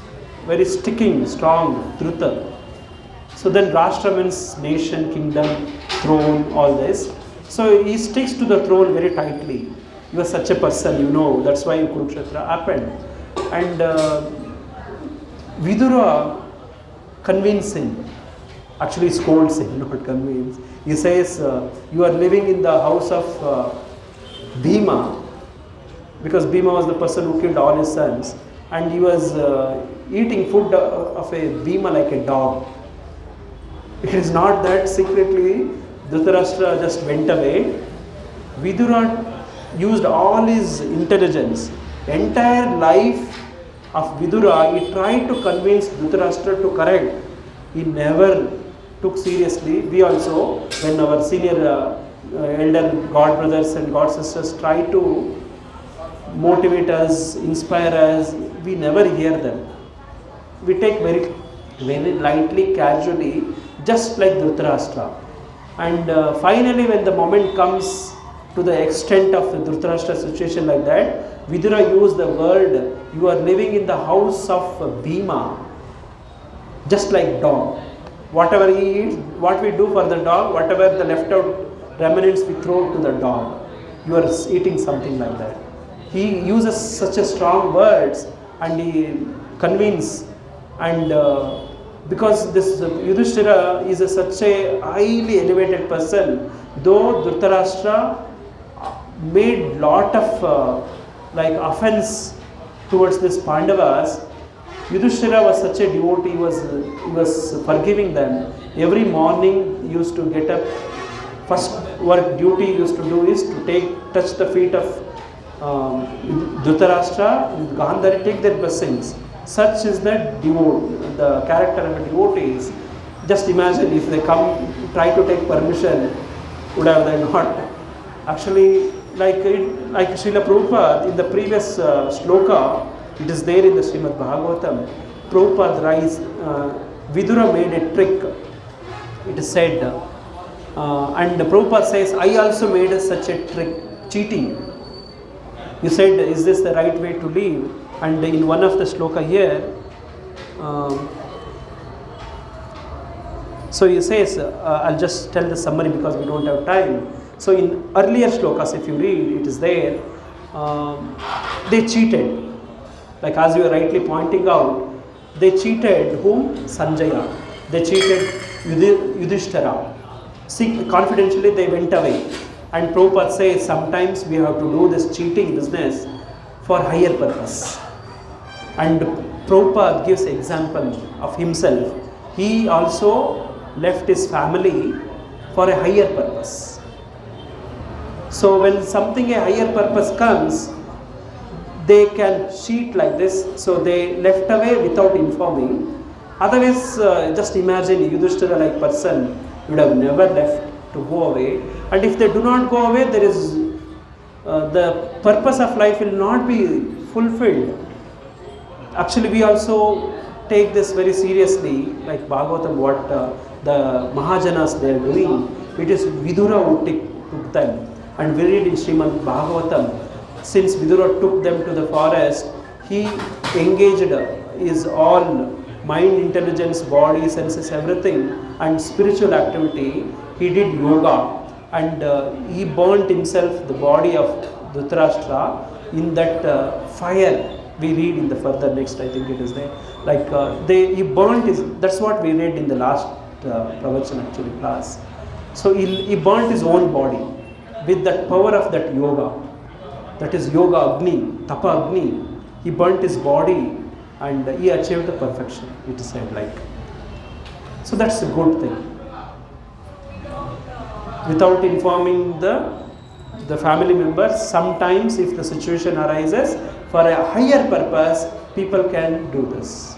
very sticking, strong, Dhruta. So then Rashtra means nation, kingdom, throne, all this. So he sticks to the throne very tightly. You are such a person, you know, that's why Kurukshetra happened. And Vidura convincing, actually scolds him, not convince. He says, you are living in the house of Bhima, because Bhima was the person who killed all his sons, and he was eating food of a Bhima like a dog. It is not that secretly Dhritarashtra just went away. Vidura used all his intelligence, entire life of Vidura, he tried to convince Dhritarashtra to correct. He never took seriously. We also, when our senior elder god brothers and god sisters try to motivate us, inspire us, we never hear them. We take very lightly, casually, just like Dhritarashtra. And finally, when the moment comes to the extent of the Dhritarashtra situation like that, Vidura used the word, you are living in the house of Bhima, just like dog. Whatever he eats, what we do for the dog, whatever the left out remnants we throw to the dog. You are eating something like that. He uses such a strong words and he convinces, and because this Yudhishthira is such a highly elevated person, though Dhritarashtra made lot of offense towards this Pandavas, Yudhishthira was such a devotee, he was forgiving them. Every morning he used to get up, first work duty he used to do is to touch the feet of Dhritarashtra and Gandhari, take their blessings. Such is the character of a devotee is. Just imagine if they come, try to take permission, would have they not? Actually, like Srila Prabhupada in the previous shloka, it is there in the Srimad Bhagavatam. Prabhupada writes, Vidura made a trick. It is said, and Prabhupada says, I also made such a trick, cheating. You said, is this the right way to live? And in one of the shloka here, so he says, I'll just tell the summary because we don't have time. So in earlier shlokas, if you read, it is there, they cheated. Like as you are rightly pointing out, they cheated whom? Sanjaya. They cheated Yudhishthira. See, confidentially they went away. And Prabhupada says sometimes we have to do this cheating business for higher purpose. And Prabhupada gives example of himself. He also left his family for a higher purpose. So when something a higher purpose comes, they can cheat like this. So they left away without informing. Otherwise, just imagine Yudhishthira like person would have never left to go away. And if they do not go away, there is the purpose of life will not be fulfilled. Actually, we also take this very seriously, like Bhagavatam, what the Mahajanas they are doing. It is Vidura who took them. And we read in Srimad Bhagavatam, since Vidura took them to the forest, he engaged his all mind, intelligence, body, senses, everything, and spiritual activity. He did yoga, and he burnt himself, the body of Dhritarashtra, in that fire. We read in the further next, I think it is there. Like he burnt his. That's what we read in the last pravachan actually class. So he burnt his own body with that power of that yoga. That is yoga agni, tapa agni. He burnt his body and he achieved the perfection. It is said like. So that's a good thing. Without informing the family members, sometimes if the situation arises for a higher purpose, people can do this.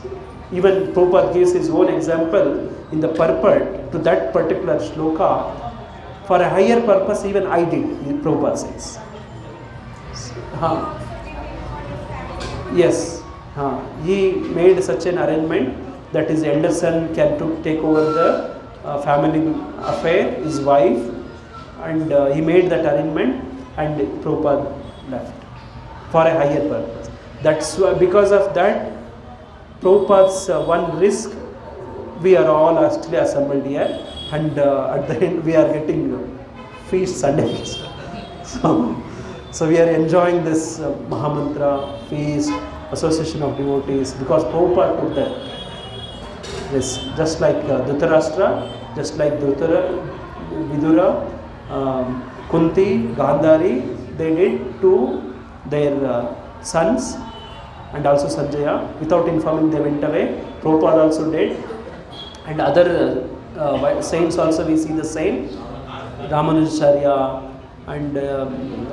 Even Prabhupada gives his own example in the purport to that particular shloka. For a higher purpose, even I did, Prabhupada says. Yes, he made such an arrangement that his elder son can take over the family affair, his wife, and he made that arrangement, and Prabhupada left for a higher purpose. That's why, because of that, Prabhupada's one risk, we are all actually assembled here, and at the end we are getting feast, Sunday feast. So we are enjoying this Mahamantra feast, association of devotees, because Prabhupada took that risk. Just like Dhritarashtra, just like Vidura, Kunti, Gandhari, they did to their sons, and also Sanjaya. Without informing, they went away. Prabhupada also did, and other saints also we see the same. Ramanujacharya and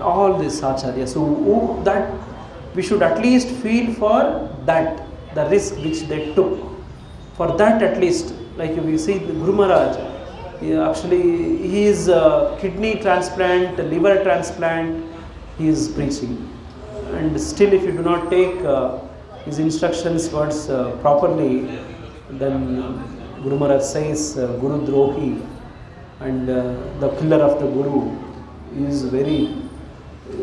all this Acharya. So that we should at least feel for that, the risk which they took. For that at least, like we see Guru Maharaj, actually he is kidney transplant, liver transplant, he is preaching. And still if you do not take his instructions words properly, then Guru Maharaj says Guru Drohi, and the killer of the Guru is very,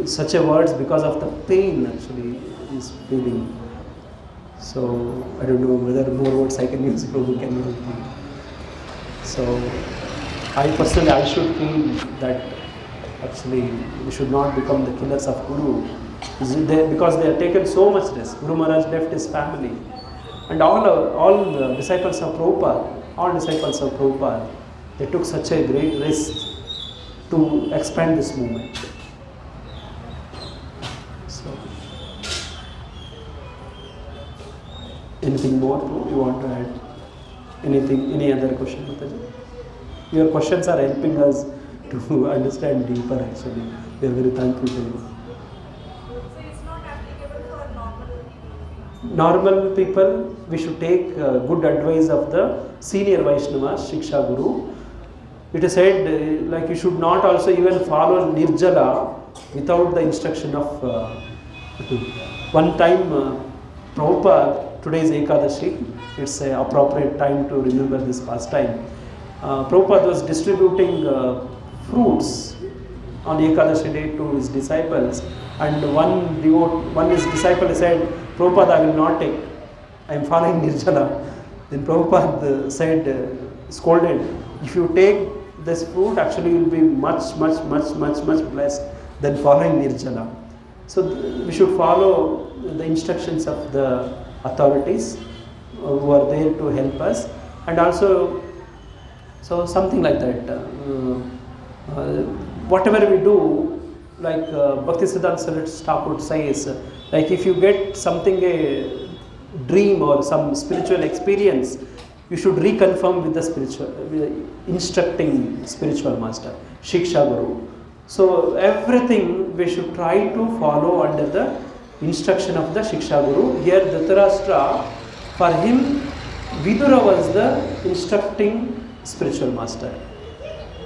such a words because of the pain actually is feeling. So I don't know whether more words I can use, Prabhu can use. So I personally, I should feel that actually we should not become the killers of Guru, because they have taken so much risk. Guru Maharaj left his family, and all the disciples of Prabhupada, they took such a great risk to expand this movement. So, anything more you want to add? Anything? Any other question, Mataji? Your questions are helping us to understand deeper. Actually, we are very thankful to you. So it's not applicable for Normal people, we should take good advice of the senior Vaishnavas, Shiksha Guru. It is said like you should not also even follow Nirjala without the instruction of one time Prabhupada, today is Ekadashi, it's an appropriate time to remember this pastime. Prabhupada was distributing fruits on Ekadashi day to his disciples, and one his disciple said, Prabhupada, I will not take, I am following Nirjala. Then Prabhupada said, scolded, if you take this fruit, actually you will be much blessed than following Nirjala. So we should follow the instructions of the authorities who are there to help us, and also so something like that. Whatever we do, like Bhaktisiddhanta Saraswati Thakur says, like if you get something, a dream or some spiritual experience, you should reconfirm with the instructing spiritual master, Shiksha Guru. So everything we should try to follow under the instruction of the Shiksha Guru. Here Dhritarashtra, for him Vidura was the instructing spiritual master.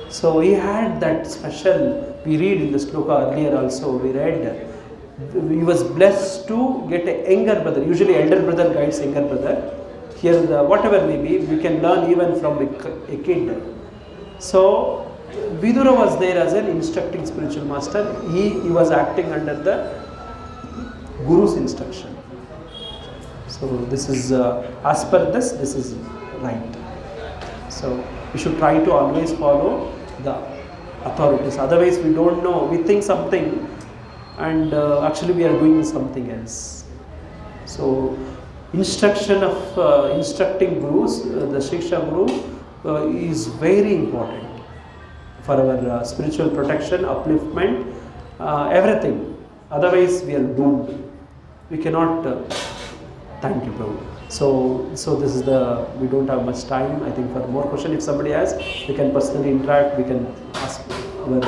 So he had that special, we read in the sloka earlier also, we read, he was blessed to get a younger brother. Usually elder brother guides younger brother. Here whatever may be, we can learn even from a kid. So Vidura was there as an instructing spiritual master. He was acting under the Guru's instruction. So this is, as per this is right. So we should try to always follow the authorities. Otherwise we don't know, we think something and actually we are doing something else. So instruction of instructing Gurus, the Shiksha Guru is very important for our spiritual protection, upliftment, everything. Otherwise we are doomed. We cannot. Thank you, Prabhu. So this is the, we don't have much time. I think for more question, if somebody has, we can personally interact. We can ask our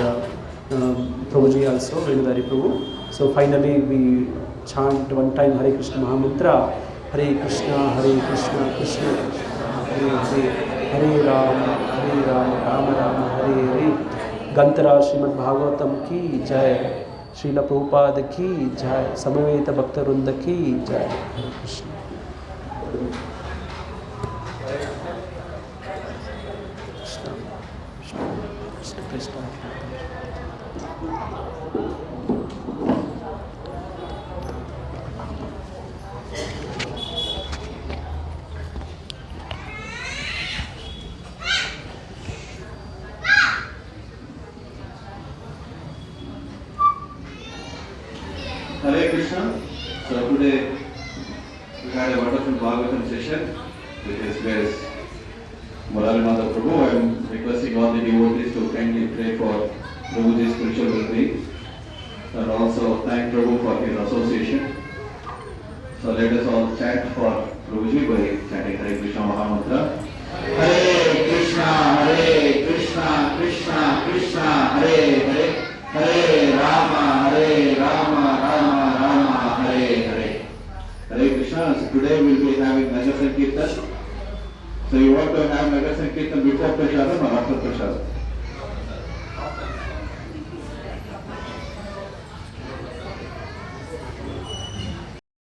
Prabhuji also, Venudari Prabhu. So finally we chant one time Hare Krishna Mahamantra. Hare Krishna, Krishna Krishna, Hare Hare, Hare Rama, Rama Rama, Hare Hare. Gantara Srimad Bhagavatam ki jai. Srila Prabhupada ki jai. Samaveta Bhakta Vrinda ki jai. Hare Krishna. Krishna. Hare Krishna. So today we had a wonderful Bhagavatam session with His Grace Murari Madav Prabhu. I am requesting all the devotees to kindly pray for Prabhuji's spiritual well-being and also thank Prabhu for his association. So let us all chant for Prabhuji by chanting Hare Krishna Mahamantra. Hare Krishna, Krishna Krishna, Hare Hare, Hare Rama, Rama Rama, Hare Hare. Hare Krishna. So today we will be having Nagar Sankirtan. So you want to have Nagar Sankirtan before Prashadam or after Prashadam?